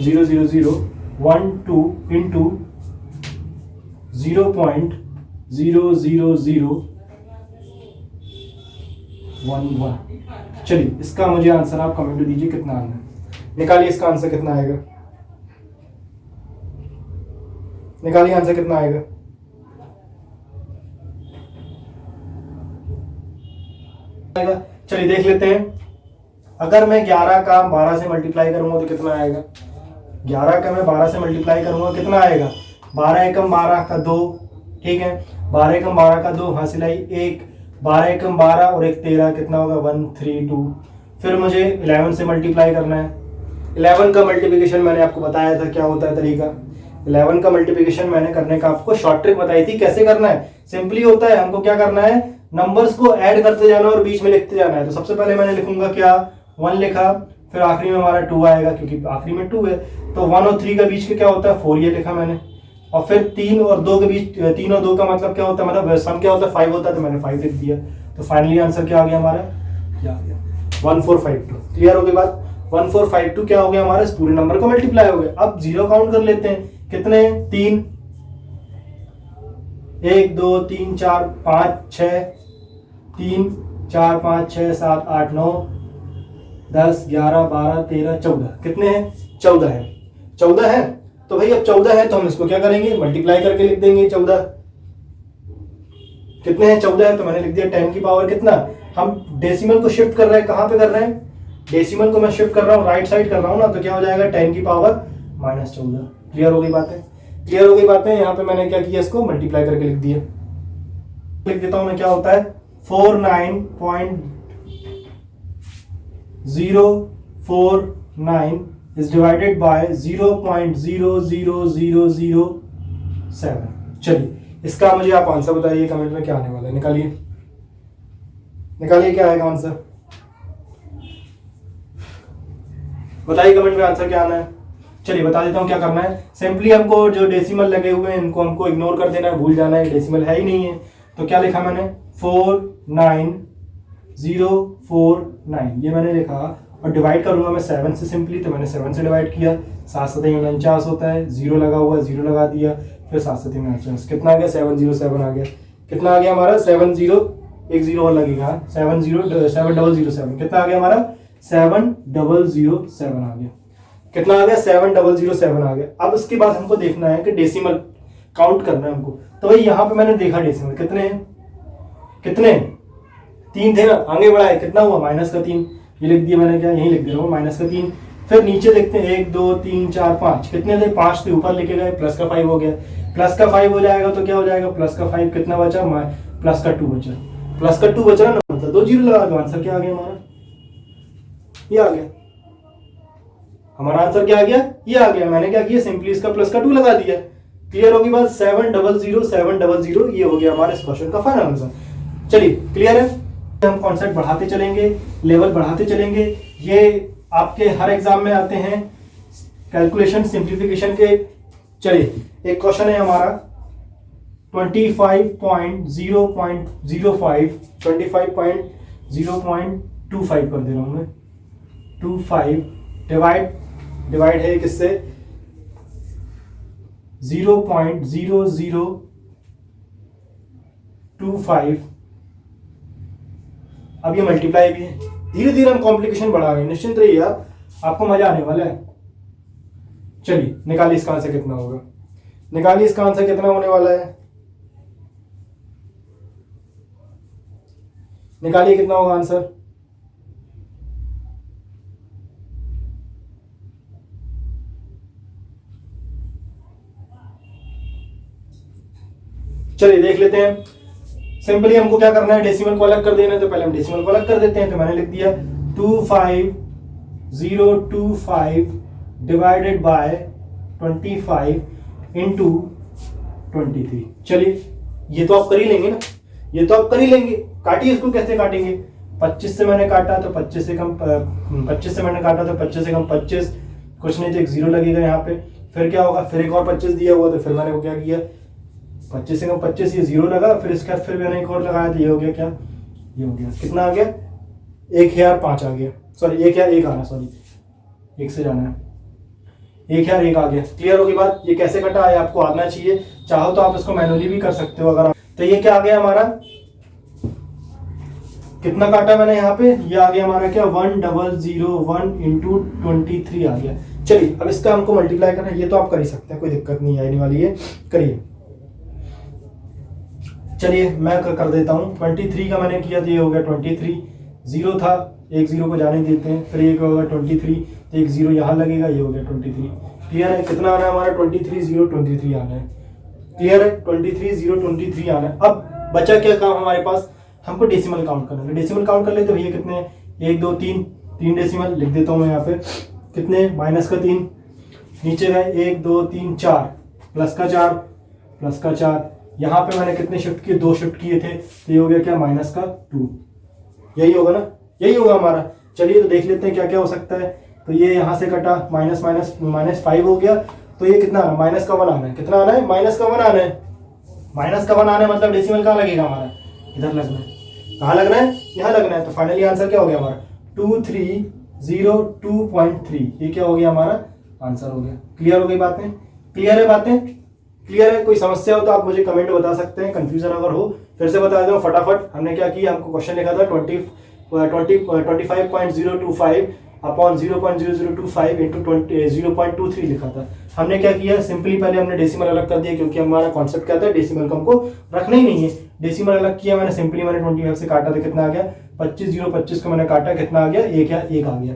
0.0012 इंटू 0.00011। चलिए इसका मुझे आंसर आप कमेंट में दीजिए कितना आना है, निकालिए इसका आंसर कितना आएगा, निकालिए आंसर कितना आएगा। चलिए देख लेते हैं, अगर मैं 11 का 12 से मल्टीप्लाई करूंगा तो कितना आएगा। 11 का मैं 12 से मल्टीप्लाई करूंगा कितना आएगा, 12 एकम 12 का 2, ठीक है, 12 एकम 12 का 2 हासिल आई 1, 12 एकम 12 और 1 13, कितना होगा 132। फिर मुझे 11 से मल्टीप्लाई करना है। 11 का मल्टीप्लिकेशन मैंने आपको बताया था क्या होता है तरीका। 11 का मल्टीप्लिकेशन मैंने करने का आपको शॉर्ट ट्रिक बताई थी कैसे करना है। सिंपली होता है, हमको क्या करना है, नंबर्स को ऐड करते जाना और बीच में लिखते जाना है। तो सबसे पहले मैंने लिखूंगा क्या, 1 लिखा, फिर आखिरी में हमारा 2 आएगा क्योंकि आखिरी में 2 है। तो 1 और 3 के बीच के क्या होता है 4, ये लिखा मैंने। और फिर 3 और 2 के बीच, 3 और 2 का मतलब क्या होता है, मतलब सम क्या होता है 5 होता है, तो मैंने 5 लिख दिया। तो फाइनली आंसर क्या आ गया हमारा, क्या आ गया 1452। क्लियर हो गई बात। 1452 क्या हो गया हमारा, इस पूरे नंबर को मल्टीप्लाई हो गया। अब जीरो काउंट कर लेते हैं, कितने 3, 1 2 3 4 5 6, 3 4 5 6 7 8 9 10 11 12 13 14, कितने हैं 14 है। 14 है तो भाई अब 14 है तो हम इसको क्या करेंगे, मल्टीप्लाई करके लिख देंगे 14। कितने हैं 14 है तो मैंने लिख दिया 10 की पावर कितना। हम डेसिमल को शिफ्ट कर रहे हैं, कहां पे कर रहे हैं, डेसिमल को मैं शिफ्ट कर रहा हूं, राइट साइड कर रहा हूं ना, तो क्या हो जाएगा 10 की पावर -14। क्लियर हो गई बातें, क्लियर हो गई बातें। यहाँ पे मैंने क्या किया, इसको मल्टीप्लाई करके लिख दिया। लिख देता हूं मैं, क्या होता है 49.049 is divided by 0.00007। चलिए इसका मुझे आप आंसर बताइए कमेंट में क्या आने वाला है, निकालिए। निकालिए क्या आएगा आंसर, बताइए कमेंट में आंसर क्या आना है। चलिए बता देता हूँ क्या करना है। सिंपली हमको जो डेसिमल लगे हुए हैं इनको हमको इग्नोर कर देना है, भूल जाना है, डेसिमल है ही नहीं है। तो क्या लिखा मैंने 49049 ये मैंने लिखा, और डिवाइड करूंगा मैं 7 से सिंपली, तो मैंने 7 से डिवाइड किया। 7 7 49 होता है, जीरो लगा हुआ, जीरो लगा दिया, फिर 7 7 49 कितना आ गया 707 आ गया। कितना आ गया हमारा 70, एक जीरो और लगेगा 7007 कितना आ गया हमारा 7007 आ गया। कितना आ गया 7007 आ गया। अब इसके बाद हमको देखना है कि डेसिमल काउंट करना है हमको। तो भाई यहाँ पे मैंने देखा डेसिमल कितने हैं, कितने 3 थे ना, आगे बढ़ाए कितना हुआ -3, ये लिख दिया मैंने, क्या यही लिख दे रहा हूँ -3। फिर नीचे देखते हैं 1 2 3 4 5 कितने थे, 5 थे, ऊपर लेके गए, प्लस का 5 हो गया। प्लस का 5 हो जाएगा तो क्या हो जाएगा, प्लस का 5 कितना बचा, प्लस का 2 बचा। प्लस का 2 बचा ना, मतलब 2 जीरो लगा दो, आंसर क्या आ गया हमारा, ये आ गया हमारा आंसर। क्या आ गया, ये आ गया। मैंने क्या किया, सिंपली इसका प्लस का 2 लगा दिया। क्लियर होगी बात, 700 ये हो गया हमारे इस क्वेश्चन का फाइनल आंसर। चलिए क्लियर है, हम कॉन्सेप्ट बढ़ाते चलेंगे, लेवल बढ़ाते चलेंगे। ये आपके हर एग्जाम में आते हैं कैलकुलेशन सिंप्लीफिकेशन के। चलिए एक क्वेश्चन है हमारा 25.0.25 कर दे रहा हूं मैं, 25 डिवाइड है किससे 0.0025। अब ये मल्टीप्लाई भी है, धीरे धीरे हम कॉम्प्लिकेशन बढ़ा रहे हैं, निश्चिंत रहिए आप, आपको मजा आने वाला है। चलिए निकालिए इसका आंसर कितना होगा, निकालिए इसका आंसर कितना होने वाला है, निकालिए कितना होगा आंसर। चलिए देख लेते हैं। सिंपली हमको क्या करना है, डेसिमल को अलग कर देना है, तो पहले हम डेसिमल को अलग कर देते हैं। तो मैंने लिख दिया 25025 डिवाइडेड बाय 25 इंटू 23। चलिए ये तो आप कर ही लेंगे ना, ये तो आप कर ही लेंगे। काटिए इसको, कैसे काटेंगे, 25 से मैंने काटा तो 25 से कम 25 से मैंने काटा तो 25 से कम 25, कुछ नहीं तो एक जीरो लगेगा यहाँ पे। फिर क्या होगा, फिर एक और 25 दिया हुआ, तो फिर मैंने वो क्या किया, 25 से कम 25, ये जीरो लगा, फिर इसका फिर मैंने एक और लगाया, तो ये हो गया क्या, ये हो गया कितना आ गया 1005 आ गया, सॉरी 1001 आना, सॉरी 1 से जाना है, 1001 आ गया। क्लियर होगी बात, ये कैसे कटा है आपको आना चाहिए, चाहो तो आप इसको मैनुअली भी कर सकते हो अगर आप। तो ये क्या आ गया हमारा, कितना काटा मैंने यहाँ पे, ये आ गया हमारा क्या 1001 इंटू 23 आ गया। चलिए अब इसका हमको मल्टीप्लाई करना है, ये तो आप कर ही सकते हैं, कोई दिक्कत नहीं आने वाली है, करिए। चलिए मैं कर देता हूँ, 23 का मैंने किया तो ये हो गया 23, जीरो था, एक जीरो को जाने देते हैं, फिर एक होगा 23, तो एक जीरो यहाँ लगेगा, ये हो गया 23। क्लियर है, कितना आना है हमारा 23 आना है। क्लियर है, 23 आना है। अब बचा क्या काम हमारे पास, हमको डेसिमल काउंट करना है। डेसिमल काउंट कर ले तो भैया कितने हैं, 1 2 3 डेसिमल लिख देता हूँ मैं यहाँ पे, कितने -3, नीचे गए 1 2 3 4, प्लस का 4, यहाँ पे मैंने कितने शिफ्ट किए, 2 शिफ्ट किए थे, तो ये हो गया क्या -2, यही होगा ना, यही होगा हमारा। चलिए तो देख लेते हैं क्या क्या हो सकता है। तो ये यहाँ से कटा, -5 हो गया, तो ये कितना आना, -1 आना है, कितना आना है, -1 आना है, -1 आना है, मतलब डेसिमल कहाँ लगेगा हमारा, इधर लगना है। कहाँ लगना है, यहाँ लगना है। तो फाइनली आंसर क्या हो गया हमारा 2302.3, ये क्या हो गया हमारा आंसर हो गया। क्लियर हो गई बातें, क्लियर है बातें, क्लियर है। कोई समस्या हो तो आप मुझे कमेंट बता सकते हैं, कंफ्यूजन अगर हो फिर से बता दो फटाफट। हमने क्या किया, हमको क्वेश्चन लिखा था 25.025 अपॉन 0.0025 इंटू 0.23 लिखा था। हमने क्या किया, सिंपली पहले हमने डेसिमल अलग कर दिया, क्योंकि हमारा कॉन्सेप्ट क्या था, डेसिमल को हमको रखना ही नहीं है। डेसिमल अलग किया मैंने, सिंपली मैंने 25 से काटा तो कितना आ गया 25 को मैंने काटा, कितना आ गया 1 आ गया,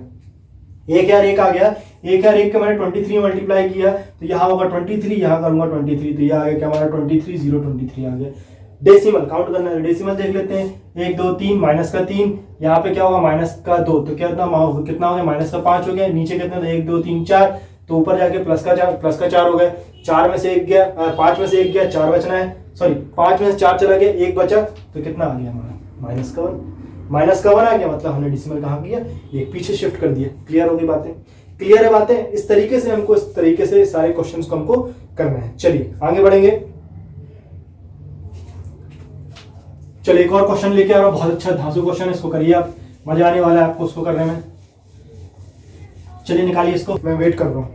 1 आ गया। 1 का मैंने 23 मल्टीप्लाई किया, तो यहाँ होगा 23, यहाँ करूंगा 23, तो यह आ गया क्या हमारा 23 आ गया। डेसिमल काउंट करना है, डेसिमल देख लेते हैं, 1 2 3 -3, यहाँ पे क्या होगा -2, तो कितना हो गया -5 हो गया। नीचे कितना था 1 2 3 4, तो ऊपर जाके प्लस का 4 हो गया। 4 में से 1 गया, 5 में से 1 गया, 4 बचना है, सॉरी 5 में से 4 चला गया, 1 बचा, तो कितना आ गया हमारा -1। माइनस का 1 आ गया, मतलब हमने डेसिमल कहाँ किया, एक पीछे शिफ्ट कर दिया। क्लियर होगी बातें? क्लियर है बातें? इस तरीके से हमको, इस तरीके से सारे क्वेश्चंस को हमको करना है। चलिए आगे बढ़ेंगे। चलिए एक और क्वेश्चन लेके आ रहा हूं, बहुत अच्छा धांसू क्वेश्चन है, इसको करिए आप, मजा आने वाला है आपको उसको करने में। चलिए निकालिए इसको, मैं वेट कर रहा हूं,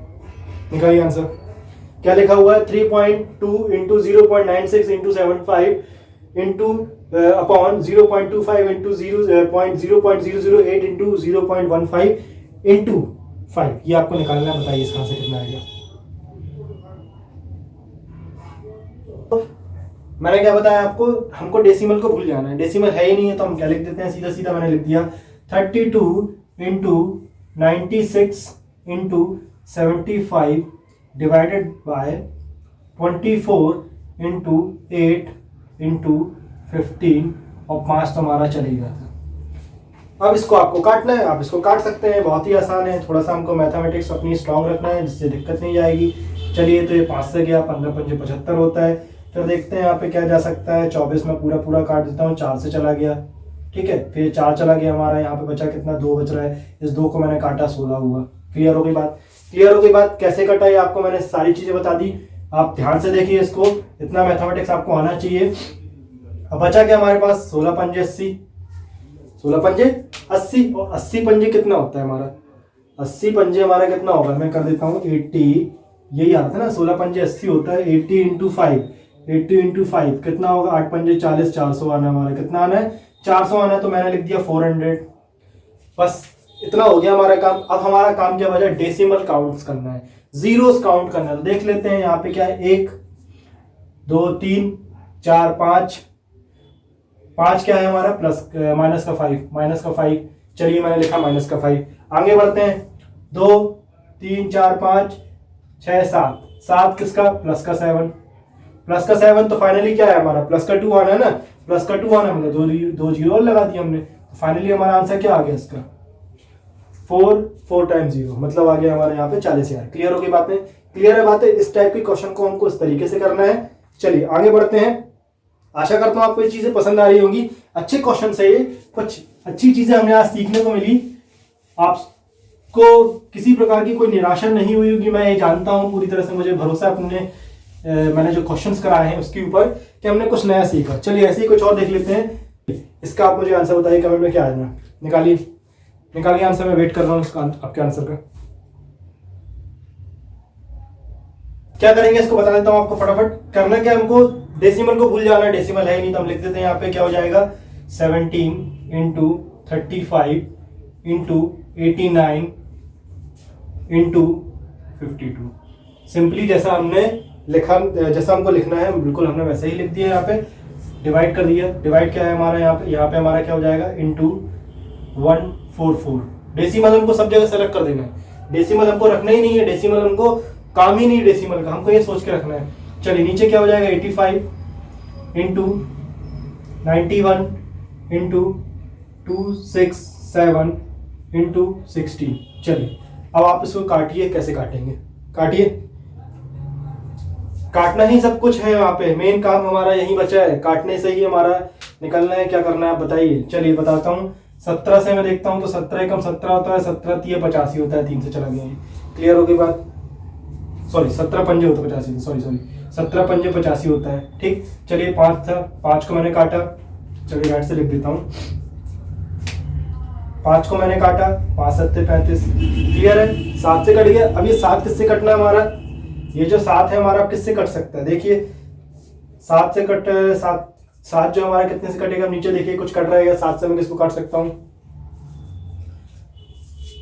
निकालिए आंसर। क्या लिखा हुआ है? 3.2 into 0.96 into 75 into upon 0.25 into 0.0008 into 0.15 into 5। ये आपको निकालना है, बताइए इसका आंसर कितना आएगा। मैंने क्या बताया आपको, हमको डेसिमल को भूल जाना है, डेसिमल है ही नहीं है तो हम क्या लिख देते हैं, सीधा सीधा मैंने लिख दिया 32 into 96 into 75 divided by 24 into 8 into 15 और 5 तो हमारा चले गया था। अब इसको आपको काटना है, आप इसको काट सकते हैं, बहुत ही आसान है। थोड़ा सा हमको मैथमेटिक्स अपनी स्ट्रांग रखना है जिससे दिक्कत नहीं आएगी। चलिए तो ये 5 से गया, 15 पंजे 75 होता है। फिर देखते हैं यहाँ पे क्या जा सकता है, 24 में पूरा पूरा काट देता हूँ, 4 से चला गया, ठीक है, फिर 4 चला गया हमारा, यहाँ पे बचा कितना, 2 बच रहा है, इस 2 को मैंने काटा, 16 हुआ। क्लियर हो गई बात? क्लियर हो गई बात? कैसे कटा है आपको मैंने सारी चीजें बता दी, आप ध्यान से देखिए इसको, इतना मैथमेटिक्स आपको आना चाहिए। अब बचा क्या हमारे पास, 16 पंजे 80, 16 पंजे 80, और 80 पंजे कितना होता है हमारा, 80 पंजे हमारा कितना होगा, मैं कर देता हूँ 80, यही आता है ना, 16 पंजे 80 होता है, 80 इंटू 5, 80 इंटू 5 कितना होगा, 8 पंजे 40, 400 आना हमारा, कितना आना है, 400 आना है, तो मैंने लिख दिया 400। बस इतना हो गया हमारा काम। अब हमारा काम क्या बचा, डेसिमल काउंट्स करना है, जीरोस काउंट करना है। तो देख लेते हैं यहाँ पे क्या है, 1 2 3 4 5, 5 क्या है हमारा, प्लस माइनस का 5, माइनस का 5, चलिए मैंने लिखा माइनस का 5। आगे बढ़ते हैं, 2 3 4 5 6 7, 7 किसका, प्लस का 7, प्लस का 7, तो फाइनली क्या है हमारा, प्लस का 2 आना है ना, प्लस का 2 आना, मतलब 2 जीरो और लगा दिया हमने, तो फाइनली हमारा आंसर क्या आ गया इसका, 4 टाइम्स 0, मतलब आ गया हमारे यहाँ पे 40,000। क्लियर हो गई बातें? क्लियर है बातें? इस टाइप के क्वेश्चन को हमको इस तरीके से करना है। चलिए आगे बढ़ते हैं। आशा करता हूं आपको ये चीजें पसंद आ रही होंगी, अच्छे क्वेश्चन है ये, कुछ अच्छी चीजें हमें आज सीखने को मिली, आपको किसी प्रकार की कोई निराशा नहीं हुई होगी, मैं ये जानता हूं पूरी तरह से, मुझे भरोसा अपने मैंने जो क्वेश्चंस कराए हैं उसके ऊपर कि हमने कुछ नया सीखा। चलिए ऐसे ही कुछ और देख लेते हैं, इसका आप मुझे आंसर बताइए कमेंट में, क्या आएगा, निकालिए निकालिए आंसर, मैं वेट कर रहा हूँ इसका आपके आंसर का। क्या करेंगे इसको बता देता हूं आपको फटाफट। करना क्या हमको, डेसिमल को भूल जाना है, डेसिमल है ही नहीं तो हम लिख देते हैं यहाँ पे, क्या हो जाएगा 17 इंटू 35 इंटू 89 इंटू 52। सिंपली जैसा हमने लिखा, जैसा हमको लिखना है बिल्कुल हमने वैसे ही लिख दिया, यहाँ पे डिवाइड कर दिया। डिवाइड क्या है हमारा यहाँ पे हमारा क्या हो जाएगा, इंटू 144। डेसिमल हमको सब जगह सेलेक्ट कर देना है, डेसिमल हमको रखना ही नहीं है, डेसिमल हमको काम ही नहीं डेसिमल का, हमको ये सोच के रखना है। चलिए नीचे क्या हो जाएगा, 85 इंटू 91 इंटू 267 इंटू 60। चलिए अब आप इसको काटिए, कैसे काटेंगे, काटिए, काटना ही सब कुछ है, वहां पे मेन काम हमारा यही बचा है, काटने से ही हमारा निकलना है। क्या करना है आप बताइए, चलिए बताता हूँ। 17 से मैं देखता हूँ तो 17 एकम 17 होता है, 17 3 85 होता है, 3 से चला गया। क्लियर हो गई बात, सॉरी 17 पंजे होता है 85, सॉरी 17 पंजे 85 होता है, ठीक। चलिए 5 था, 5 को मैंने काटा, चलिए राइट से लिख देता हूँ, 5 को मैंने काटा, 5 7 35। क्लियर है, 7 से कट गया। अब ये 7 किससे कटना है हमारा, ये जो 7 है हमारा किससे कट सकता है, देखिए 7 से कट, 7 जो हमारा कितने से कटेगा, नीचे देखिए कुछ कट रहेगा, 7 से मैं किसको काट सकता हूँ,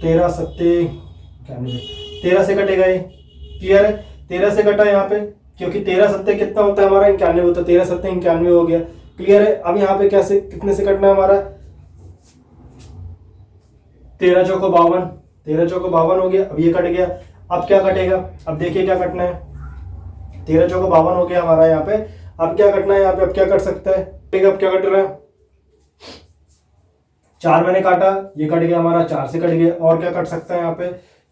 13 7 13 से कटेगा ये। क्लियर है, 13 से कटा यहाँ पे, क्योंकि 13 7 कितना होता है हमारा, 91 होता है, 13 7 91 हो गया। क्लियर है, अब यहाँ पे कैसे कितने से कटना है हमारा, 13 चौको 52, 13 चौको 52 हो गया। अब ये कट गया, अब क्या कटेगा, अब देखिए क्या कटना है, 13 चौको 52 हो गया हमारा यहाँ पे, अब क्या कटना है यहाँ पे, अब क्या कट सकता है, अब क्या कट रहा है, 4 मैंने काटा, ये कट गया हमारा, 4 से कट गया। और क्या कट सकता है यहाँ पे,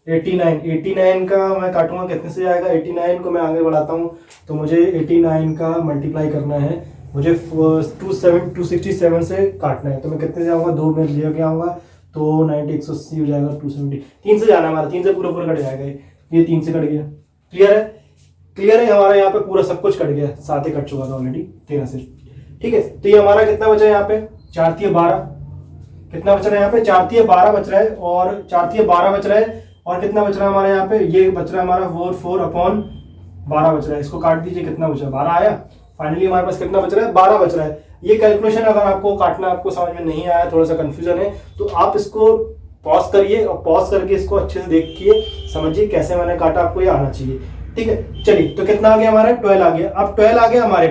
89 का मैं काटूंगा कितने से आएगा, 89 को मैं आगे बढ़ाता हूँ तो मुझे 89 का मल्टीप्लाई करना है मुझे 267 से काटना है, तो मैं कितने से आऊँगा, 2 में लेके आऊँगा तो 90 180 हो जाएगा, 270 3 से जाना है हमारा, 3 से पूरा पूरा कट जाएगा, ये 3 से कट गया। क्लियर है, क्लियर है, हमारा यहाँ पे पूरा सब कुछ कट गया, 7 ही कट चुका था ऑलरेडी 13 से। ठीक है, तो ये हमारा कितना बचा है यहाँ पे, 4 3 12, कितना बच रहा है यहाँ पे, 4 3 12 बच रहा है, और 4 3 12 बच रहा है, और कितना बच रहा है हमारे यहाँ पे, ये बच रहा है हमारा 4/12 बच रहा है। इसको काट दीजिए, कितना बचा, 12 आया। फाइनली हमारे पास कितना बच रहा है, 12 बच रहा है। ये कैलकुलेशन अगर आपको काटना आपको समझ में नहीं आया, थोड़ा सा कंफ्यूजन है, तो आप इसको पॉज करिए और पॉज करके इसको अच्छे से देखिए, समझिए कैसे मैंने काटा, आपको ये आना चाहिए। ठीक है, चलिए, तो कितना आ गया हमारा, 12 आ गया। अब 12 आ गया हमारे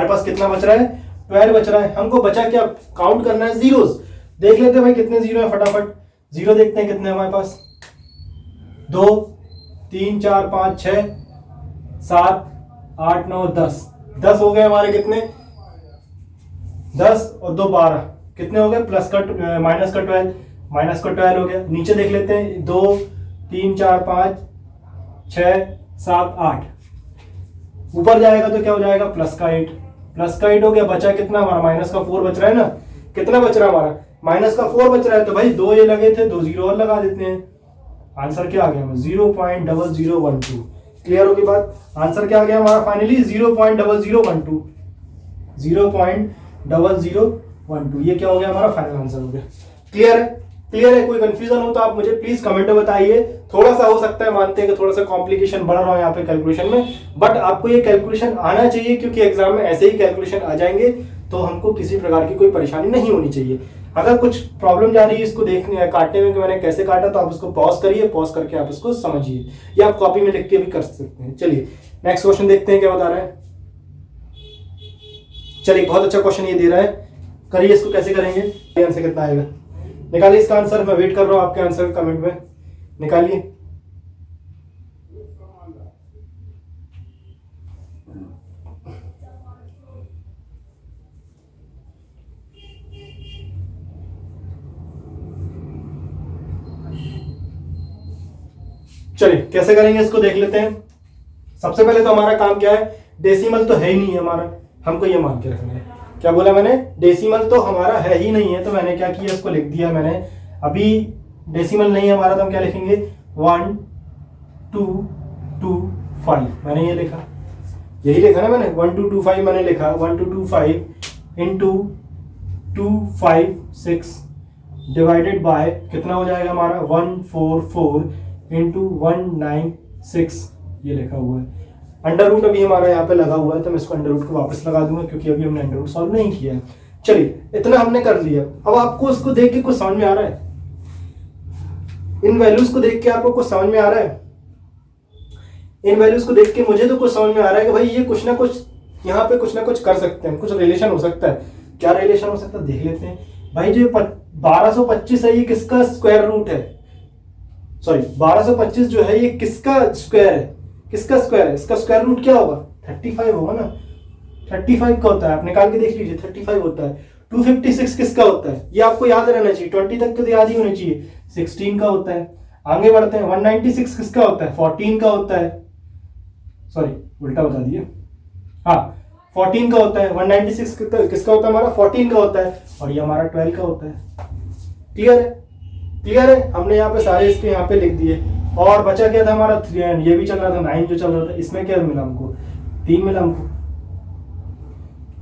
पास कितना बच रहा है, 12 बच रहा है। हमको बचा क्या, काउंट करना है जीरोस। देख लेते हैं भाई कितने जीरो है, फटाफट जीरो देखते हैं कितने हमारे पास, 2 3 4 5 6 7 8 9 10 हो गए हमारे, कितने 10 और 2 12, कितने हो गए, प्लस का माइनस का 12 हो गया। नीचे देख लेते हैं, 2 3 4 5 6 7 8, ऊपर जाएगा तो क्या हो जाएगा, प्लस का 8 हो गया। बचा कितना हमारा, माइनस का 4 बच रहा है ना, कितना बच रहा है हमारा, माइनस का 4 बच रहा है, तो भाई 2 ये लगे थे, 2 जीरो और लगा देते हैं। आंसर क्या आ गया, 0.0012। क्लियर होगी बात, आंसर क्या आ गया हमारा फाइनली, 0.0012, 0.0012। ये क्या हो गया हमारा फाइनल आंसर हो गया। क्लियर है, क्लियर है, कोई कंफ्यूजन हो तो आप मुझे प्लीज कमेंट में बताइए। थोड़ा सा हो सकता है, मानते हैं कि थोड़ा सा कॉम्प्लिकेशन बढ़ रहा है यहाँ पे कैलकुलेशन में, बट आपको ये कैलकुलेशन आना चाहिए, क्योंकि एग्जाम में ऐसे ही कैलकुलेशन आ जाएंगे, तो हमको किसी प्रकार की कोई परेशानी नहीं होनी चाहिए। अगर कुछ प्रॉब्लम जा रही है इसको देखने काटने में कि मैंने कैसे काटा, तो आप इसको पॉज करिए, पॉज करके आप इसको समझिए, या आप कॉपी में लिख के भी कर सकते हैं। चलिए नेक्स्ट क्वेश्चन देखते हैं क्या बता रहा है। चलिए, बहुत अच्छा क्वेश्चन ये दे रहा है, करिए इसको, कैसे करेंगे, आंसर कितना आएगा, निकालिए इसका आंसर। मैं वेट कर रहा हूं आपके आंसर कमेंट में, निकालिए। चलिए कैसे करेंगे इसको देख लेते हैं। सबसे पहले तो हमारा काम क्या है, डेसिमल तो है ही नहीं है हमारा, हमको ये मान के रखना है। क्या बोला मैंने, डेसिमल तो हमारा है ही नहीं है, तो मैंने क्या किया, इसको लिख दिया मैंने। अभी डेसिमल नहीं है हमारा, तो हम क्या लिखेंगे, 1 2 2 5, मैंने ये लिखा, यही लिखा ना मैंने, 1 2 2 5 मैंने लिखा, 1 2 2 5 इंटू 2 5 6 डिवाइडेड बाय कितना हो जाएगा हमारा, 144 इंटू 196, ये लिखा हुआ है। अंडर रूट अभी हमारा यहाँ पे लगा हुआ है, तो मैं इसको अंडर रूट को वापस लगा दूंगा, क्योंकि अभी हमने अंडर रूट सॉल्व नहीं किया है। चलिए इतना हमने कर लिया। अब आपको इसको देख के कुछ समझ में आ रहा है, इन वैल्यूज को देख के आपको कुछ समझ में आ रहा है, इन वैल्यूज को देख के मुझे तो कुछ समझ में आ रहा है कि भाई ये कुछ ना कुछ यहाँ पे कुछ ना कुछ कर सकते हैं, कुछ रिलेशन हो सकता है। क्या रिलेशन हो सकता है देख लेते हैं। भाई जो 1225 है, ये किसका स्क्वायर रूट है, सॉरी 1225 जो है ये किसका स्क्वायर है, किसका स्क्वायर है, इसका स्क्वायर रूट क्या होगा, 35 होगा ना, 35 का होता है, आप निकाल के देख लीजिए, 35 होता है। 256 किसका होता है, ये आपको याद रहना चाहिए, 20 तक तो याद ही होनी चाहिए, 16 का होता है। आगे बढ़ते हैं, 196 किसका होता है, 14 का होता है, सॉरी उल्टा बता दिए, हाँ 14 का होता है। 196 किसका होता है हमारा, 14 का होता है, और ये हमारा 12 का होता है। क्लियर है, क्लियर है, हमने यहाँ पे सारे इसके यहाँ पे लिख दिए। और बचा क्या था हमारा, 3, ये भी चल रहा था, 9 जो चल रहा था, इसमें क्या मिला हमको, 3 मिला हमको,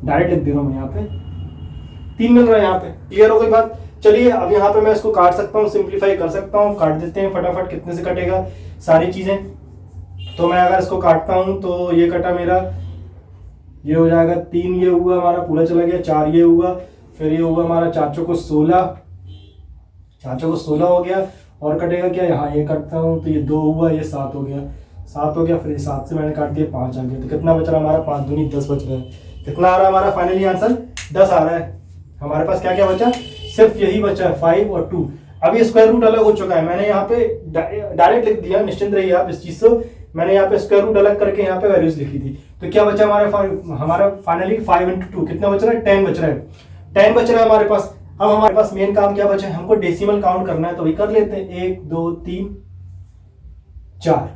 डायरेक्ट लिख दे रहा हूँ मैं यहाँ पे, 3 मिल रहा है यहाँ पे। क्लियर हो गई बात। चलिए अब यहाँ पे मैं इसको काट सकता हूँ, सिंप्लीफाई कर सकता हूँ, काट देते हैं फटाफट, कितने से कटेगा सारी चीजें। तो मैं अगर इसको काटता हूँ तो ये कटा मेरा, ये हो जाएगा 3, ये हुआ हमारा पूरा चला गया, 4 ये हुआ, फिर ये हुआ हमारा 4 चौको 16, 4 चौको 16 हो गया, और कटेगा क्या, यहाँ ये काटता हूँ तो ये 2 हुआ, ये 7 हो गया, 7 हो गया, फिर 7 से मैंने काट दिया, 5 आ गया, तो कितना बच रहा हमारा, 5 दूनी 10 बच रहा है। कितना आ रहा है हमारा फाइनली आंसर, 10 आ रहा है। हमारे पास क्या क्या बचा, सिर्फ यही बचा है, 5 और 2। अब ये स्क्वायर रूट अलग हो चुका है, मैंने यहाँ पे डायरेक्ट लिख दिया, निश्चिंत रहिए आप इस चीज से, मैंने यहाँ पे स्क्वायर रूट अलग करके यहाँ पे वैल्यूज लिखी थी। तो क्या बचा हमारा फाइनली 5 into 2 कितना बच रहा है, 10 बच रहा है, 10 बच रहा है हमारे पास। अब हमारे पास मेन काम क्या बचा है, हमको डेसिमल काउंट करना है, तो वही कर लेते हैं, 1 2 3 4,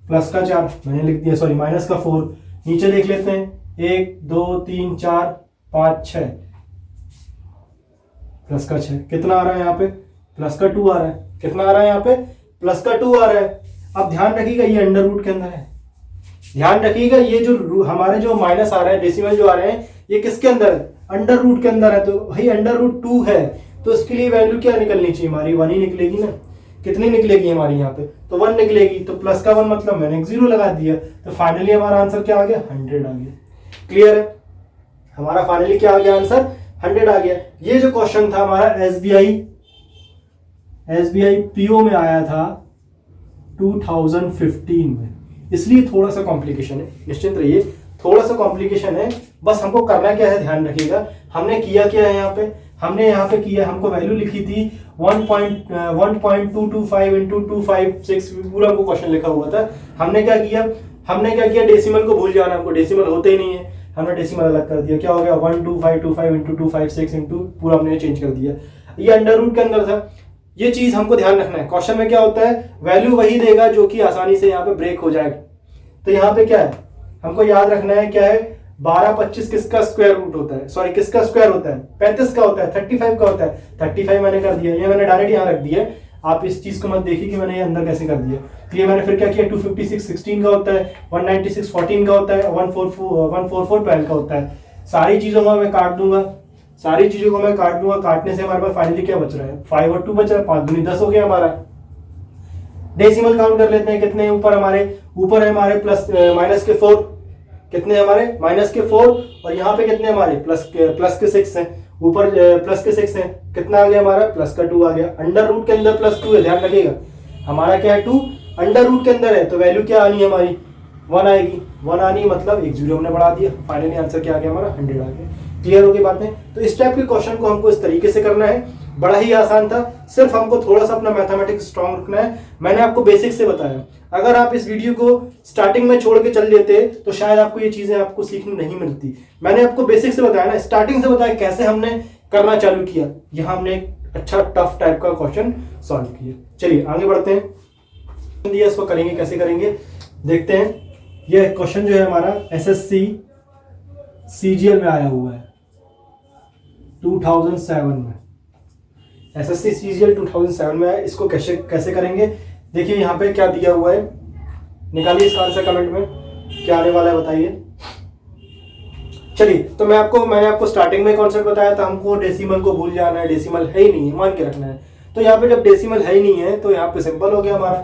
प्लस का 4 मैंने लिख दिया, सॉरी माइनस का 4, नीचे देख लेते हैं, 1 2 3 4 5 6 प्लस का 6 कितना आ रहा है यहाँ पे, प्लस का 2 आ रहा है। कितना आ रहा है यहाँ पे, प्लस का 2 आ रहा है। अब ध्यान रखिएगा ये अंडर रूट के अंदर है, ध्यान रखिएगा ये जो हमारे जो माइनस आ रहे हैं, डेसिमल जो आ रहे हैं, ये किसके अंदर है, अंडर रूट के अंदर है। तो भाई अंडर रूट 2 है तो इसके लिए वैल्यू क्या निकलनी चाहिए हमारी, 1 ही निकलेगी ना। कितनी निकलेगी हमारी यहाँ पे, तो 1 निकलेगी। तो प्लस का 1 मतलब मैंने 0 लगा दिया, तो फाइनली हमारा आंसर क्या आ गया, 100 आ गया। क्लियर है, हमारा फाइनली क्या आ गया आंसर, 100 आ गया। ये जो क्वेश्चन था हमारा एसबीआई पीओ में आया था 2015 में, इसलिए थोड़ा सा कॉम्प्लिकेशन है, निश्चिंत रहिए थोड़ा सा कॉम्प्लिकेशन है। बस हमको करना क्या है, ध्यान रखिएगा। हमने किया क्या है यहाँ पे, हमने यहाँ पे किया, हमको वैल्यू लिखी थी 1.225 इंटू 256, पूरा हमको क्वेश्चन लिखा हुआ था। हमने क्या किया, डेसिमल को भूल जाना, हमको डेसिमल होते ही नहीं है, हमने डेसिमल अलग कर दिया। क्या हो गया, 12525 इंटू 256 इंटू पूरा हमने चेंज कर दिया। ये अंडर रूट के अंदर था, ये चीज हमको ध्यान रखना है। क्वेश्चन में क्या होता है, वैल्यू वही देगा जो कि आसानी से यहाँ पे ब्रेक हो जाएगा। तो यहाँ पे क्या है, हमको याद रखना है क्या है, 12 25 किसका स्क्वायर रूट होता है, सॉरी किसका स्क्वायर होता है, 35 का होता है, 35 का होता है। 35 मैंने कर दिया, ये मैंने डायरेक्ट यहाँ रख दिया, आप इस चीज को मत देखिए कि मैंने ये अंदर कैसे कर दिया। तो ये मैंने फिर क्या किया, 256 16 का होता है, 196 14 का होता है, 144 12 का होता है। सारी चीजों को मैं काट दूंगा, काटने से हमारे पास फाइनली क्या बच रहा है, 5 और 2 बच रहा है, 5 दूनी 10 हो गया हमारा। डेसिमल काउंट कर लेते हैं, कितने ऊपर है हमारे प्लस माइनस के 4, कितने हमारे माइनस के 4, और यहाँ पे कितने हमारे प्लस के 6 हैं, ऊपर प्लस के 6 हैं। कितना आ गया हमारा, प्लस का 2 आ गया। अंडर रूट के अंदर प्लस 2 है, ध्यान रखिएगा हमारा क्या है, 2 अंडर रूट के अंदर है, तो वैल्यू क्या आनी है हमारी, 1 आएगी। 1 आनी मतलब एक 0 हमने बढ़ा दिया, फाइनली आंसर क्या आ गया हमारा, 100 आ गया। क्लियर हो गई बातें। तो इस टाइप के क्वेश्चन को हमको इस तरीके से करना है, बड़ा ही आसान था, सिर्फ हमको थोड़ा सा अपना मैथमेटिक्स स्ट्रांग रखना है। मैंने आपको बेसिक से बताया, अगर आप इस वीडियो को स्टार्टिंग में छोड़ के चल लेते तो शायद आपको ये चीजें आपको सीखने नहीं मिलती। मैंने आपको बेसिक से बताया ना, स्टार्टिंग से बताया कैसे हमने करना चालू किया, यहाँ हमने एक अच्छा टफ टाइप का क्वेश्चन सॉल्व किया। चलिए आगे बढ़ते हैं, इसको करेंगे, कैसे करेंगे देखते हैं। ये क्वेश्चन जो है हमारा एसएससी सीजीएल में आया हुआ है 2007 में, एसएससी सीजीएल 2007 में है। इसको कैसे करेंगे, देखिए यहाँ पे क्या दिया हुआ है, निकालिए इसका आंसर कमेंट में, क्या आने वाला है बताइए। चलिए तो मैंने आपको स्टार्टिंग में कॉन्सेप्ट बताया था, हमको डेसिमल को भूल जाना है, डेसिमल है ही नहीं है, मान के रखना है। तो यहाँ पे जब डेसिमल है ही नहीं है तो यहाँ पे सिंपल हो गया हमारा,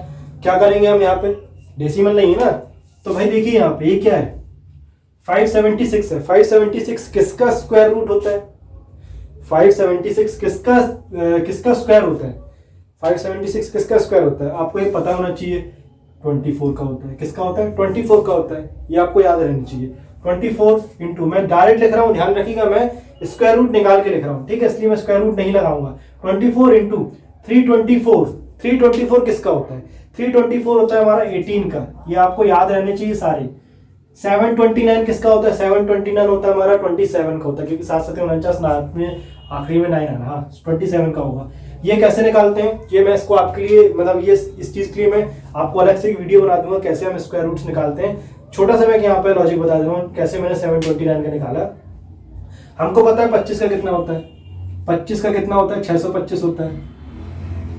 क्या करेंगे हम, यहाँ पे डेसिमल नहीं है ना, तो भाई देखिए यहाँ पे ये क्या है, 576 है। 576 किसका स्क्वायर रूट होता है, 576 किसका स्क्वायर होता है, 576 किसका स्क्वायर होता है, आपको ये पता होना चाहिए, 24 का होता है। किसका होता है, 24 का होता है, ये आपको याद रहना चाहिए। 24 इंटू, मैं डायरेक्ट लिख रहा हूँ, ध्यान रखिएगा मैं स्क्वायर रूट निकाल के लिख रहा हूँ, ठीक है, इसलिए मैं स्क्वायर रूट नहीं लगाऊंगा। 24 इंटू 324, 324 किसका होता है, 324 होता है हमारा 18 का, ये आपको याद रहने चाहिए सारे। 729 किसका होता है, 729 होता है हमारा 27 का होता है, क्योंकि 7 7 49 में आखिरी में 9 आना, हाँ 27 का होगा। ये कैसे निकालते हैं, ये मैं इसको आपके लिए, मतलब ये इस चीज के लिए मैं आपको अलग से एक वीडियो बना दूंगा कैसे हम स्क्वायर रूट्स निकालते हैं। छोटा सा मैं यहाँ पे लॉजिक बता दूंगा कैसे मैंने 729 का निकाला। हमको पता है 25 का कितना होता है, 25 का कितना होता है, 625 होता है,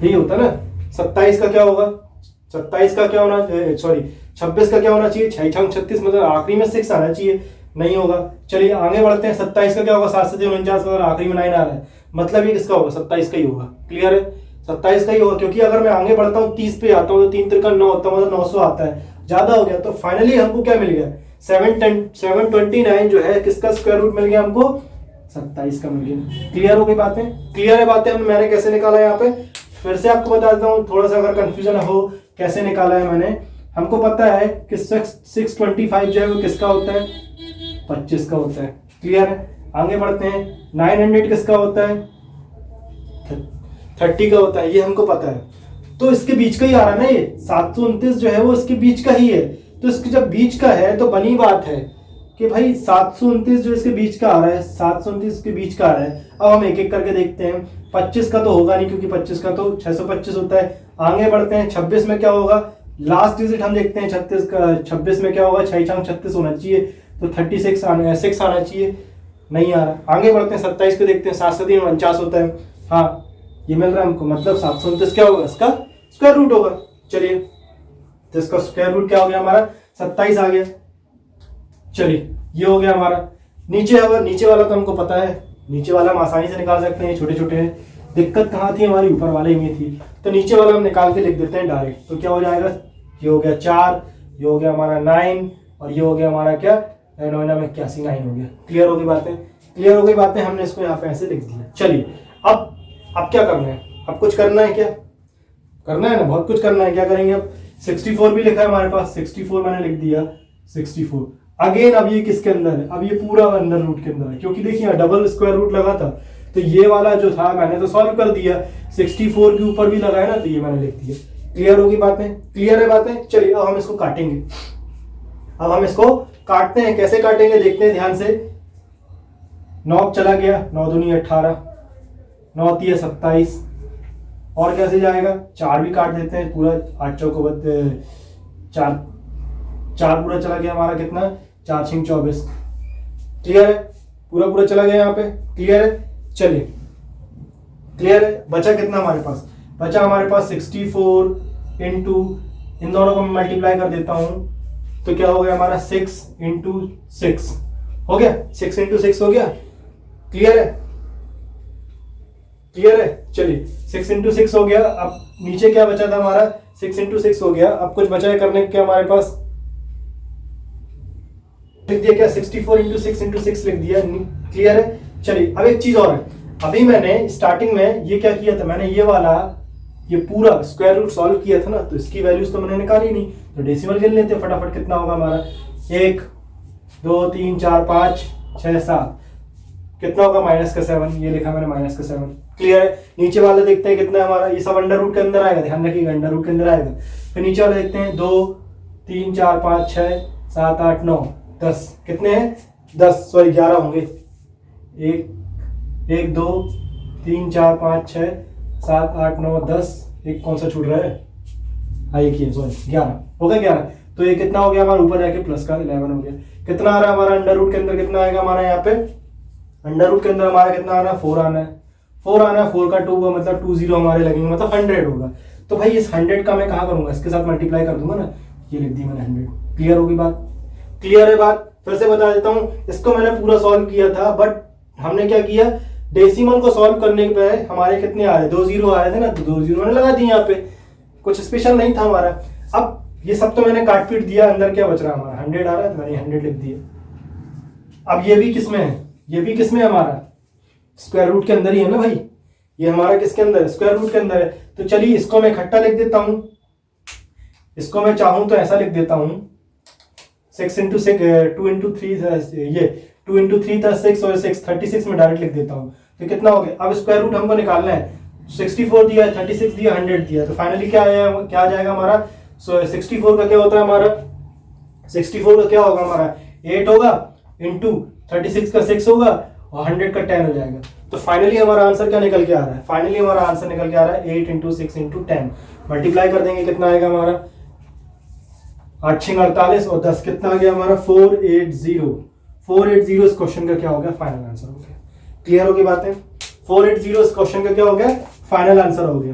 यही होता है ना। 27 का क्या होगा, 27 का क्या होना, सॉरी 26 का क्या होना चाहिए, 6 6 36, मतलब आखिरी में 6 आना चाहिए, नहीं होगा। चलिए आगे बढ़ते हैं, 27 का क्या होगा, 7 7 49, मतलब आखिरी में 9 आ रहा है, मतलब ये किसका होगा, 27 का ही होगा। क्लियर है, 27 का ही होगा, क्योंकि अगर मैं आगे बढ़ता हूँ 30 पे आता हूँ तो 3 3 9 होता है, मतलब 900 आता है, ज्यादा हो गया। तो फाइनली हमको क्या मिल गया, 729 जो है किसका स्क्वायर रूट मिल गया हमको, 27 का मिल गया। क्लियर हो गई बातें, क्लियर है बातें। मैंने कैसे निकाला यहाँ पे, फिर से आपको बता देता हूँ, थोड़ा सा अगर कंफ्यूजन हो कैसे निकाला है मैंने। हमको पता है कि 625 जो है वो किसका होता है, 25 का होता है। क्लियर है, आगे बढ़ते हैं। 900 किसका होता है, 30 का होता है, ये हमको पता है। तो इसके बीच का ही आ रहा है ना, ये 729 जो है वो इसके बीच का ही है। तो इसके जब बीच का है तो बनी बात है कि भाई 729 जो इसके बीच का आ रहा है, 729 के बीच का आ रहा है। अब हम एक एक करके देखते हैं। 25 का तो होगा नहीं, क्योंकि 25 का तो 625 होता है। आगे बढ़ते हैं, 26 में क्या होगा, लास्ट डिजिट हम देखते हैं 36 का। 26 में क्या होगा, 6 6 36 होना चाहिए, तो 36 आना 6 आना चाहिए, नहीं आ रहा। आगे बढ़ते हैं 27 को देखते हैं, 7 से 3 49 होता है, हाँ ये मिल रहा है हमको, मतलब 729 क्या होगा, इसका स्क्वायर रूट होगा। चलिए तो इसका स्क्वायर रूट क्या हो गया हमारा 27 आ गया। चलिए ये हो गया हमारा। नीचे वाला तो हमको पता है, नीचे वाला हम आसानी से निकाल सकते हैं, छोटे छोटे हैं। दिक्कत कहाँ थी हमारी, ऊपर वाले में थी, तो नीचे वाला हम निकाल के लिख देते हैं डायरेक्ट। तो क्या हो जाएगा, ये हो गया 4, ये हो गया हमारा 9 और ये हो गया हमारा क्या 9 में 81 9 हो गया। क्लियर हो गई बातें, क्लियर हो गई बातें, हमने इसको यहाँ पे ऐसे लिख दिया। चलिए अब क्या करना है, अब कुछ करना है, क्या करना है ना, बहुत कुछ करना है। क्या करेंगे अब, 64 भी लिखा है हमारे पास, 64 मैंने लिख दिया 64। अगेन अब ये किसके अंदर है, अब ये पूरा अंडर रूट के अंदर है, क्योंकि देखिए डबल स्क्वायर रूट लगा था, तो ये वाला जो था मैंने तो सॉल्व कर दिया, 64 के ऊपर भी लगा है ना, तो ये मैंने लिख दिया। क्लियर होगी बातें, क्लियर है बातें। चलिए अब हम इसको काटेंगे, अब हम इसको काटते हैं। कैसे काटेंगे देखते हैं ध्यान से। 9 चला गया, 9 दूनी 18, 9 3 27, और कैसे जाएगा, 4 भी काट देते हैं पूरा, 8 चौको 4 पूरा चला गया हमारा, कितना 4 6 24। क्लियर है, पूरा चला गया यहाँ पे, क्लियर है। चलिए क्लियर है, बचा कितना हमारे पास, बचा हमारे पास 64 इंटू, इन दोनों को मैं मल्टीप्लाई कर देता हूं, तो क्या हो गया हमारा 6 इंटू 6 हो गया, 6 इंटू 6 हो गया। क्लियर है, क्लियर है। चलिए 6 इंटू 6 हो गया। अब नीचे क्या बचा था हमारा, 6 इंटू 6 हो गया। अब कुछ बचा है करने क्या हमारे पास, लिख दिया क्या, 64 इंटू 6 इंटू 6 लिख दिया। क्लियर है। चलिए अब एक चीज और है, अभी मैंने स्टार्टिंग में ये क्या किया था, मैंने ये वाला ये पूरा स्क्वायर रूट सॉल्व किया था ना, तो इसकी वैल्यूज तो मैंने निकाली नहीं, तो डेसिमल गिन लेते फटाफट। कितना होगा हमारा, 1 2 3 4 5 6 7, कितना होगा -7, ये लिखा मैंने -7। क्लियर है। नीचे वाला देखते हैं कितना है हमारा, ये सब अंडर रूट के अंदर आएगा, ध्यान रखिएगा अंडर रूट के अंदर आएगा। फिर नीचे वाला देखते हैं 2 3 4 5 6 7 8 9 10, कितने हैं 10, सॉरी 11 होंगे। 1 2 3 4 5 6 7 8 9 10, एक कौन सा छूट रहा है, हाँ एक ही, सॉरी 11 हो गया 11। तो ये कितना हो गया हमारा, ऊपर जाके प्लस का 11 हो गया। कितना आ रहा है हमारा अंडर रूट के अंदर, कितना आएगा हमारा यहाँ पे अंडर रूट के अंदर हमारा कितना आ रहा है, 4 आना है। 4 आना है, 4 का 2 होगा, मतलब 2 0 हमारे लगेंगे, मतलब 100 होगा। तो भाई इस 100 का मैं कहाँ करूंगा, इसके साथ मल्टीप्लाई कर दूंगा ना, ये लिख दी मैंने 100। क्लियर होगी बात, क्लियर है बात। फिर से बता देता हूँ, इसको मैंने पूरा सॉल्व किया था, बट हमने क्या किया, डेसिमल को सॉल्व करने पे हमारे कितने आ रहे, 2 0 आ रहे थे ना, तो 2 0 मैंने लगा दिए यहाँ पे, कुछ स्पेशल नहीं था हमारा। अब ये सब तो मैंने काट पीट दिया, अंदर क्या बच रहा है हमारा, 100 आ रहा है, तो मैंने 100 लिख दिया। अब ये भी किसमें है, ये भी किसमें है हमारा, स्क्वायर रूट के अंदर ही है ना भाई, ये हमारा किसके अंदर है, स्क्वायर रूट के अंदर है। तो चलिए इसको मैं इकट्ठा लिख देता हूं, इसको मैं चाहूं तो ऐसा लिख देता हूं, 6 इंटू 6 2 इंटू 3, ये 2 इंटू 3 था 6 और 6 36 में डायरेक्ट लिख देता हूं। तो कितना हो गया, अब स्क्वायर रूट हमको निकालना है, 64 दिया, 36 दिया, 100 दिया, तो फाइनली क्या आ जाएगा हमारा। 64 का क्या होता है हमारा, 64 का क्या होगा हमारा 8 होगा, इंटू 36 का 6 होगा, और 100 का 10 हो जाएगा। तो फाइनली हमारा आंसर क्या निकल के आ रहा है, फाइनली हमारा आंसर निकल के आ रहा है 8 इंटू 6 इंटू 10। मल्टीप्लाई कर देंगे, कितना आएगा हमारा 8 6 48 और 10, कितना आ गया हमारा 480 इस क्वेश्चन का क्या हो गया, फाइनल आंसर हो गया। क्लियर होगी बातें, 480 इस क्वेश्चन का क्या हो गया, फाइनल आंसर हो गया।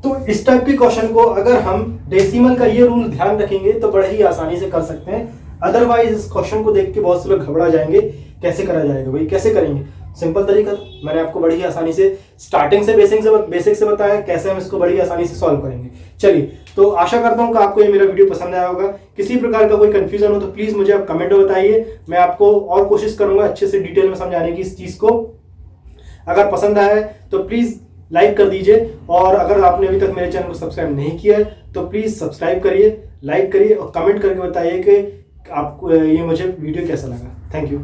तो इस टाइप के क्वेश्चन को अगर हम डेसिमल का ये रूल ध्यान रखेंगे तो बड़े ही आसानी से कर सकते हैं। अदरवाइज इस क्वेश्चन को देख के बहुत से लोग घबरा जाएंगे, कैसे करा जाएगा भाई, कैसे करेंगे। सिंपल तरीका मैंने आपको बड़ी ही आसानी से स्टार्टिंग से बेसिक से बताया, कैसे हम इसको बड़ी आसानी से सॉल्व करेंगे। चलिए, तो आशा करता हूं कि आपको ये मेरा वीडियो पसंद आया होगा। किसी प्रकार का कोई कंफ्यूजन हो तो प्लीज मुझे आप कमेंट में बताइए, मैं आपको और कोशिश करूंगा अच्छे से डिटेल में समझाने की इस चीज को। अगर पसंद आया है तो प्लीज लाइक कर दीजिए, और अगर आपने अभी तक मेरे चैनल को सब्सक्राइब नहीं किया है तो प्लीज सब्सक्राइब करिए, लाइक करिए और कमेंट करके बताइए कि आपको ये मुझे वीडियो कैसा लगा। Thank you.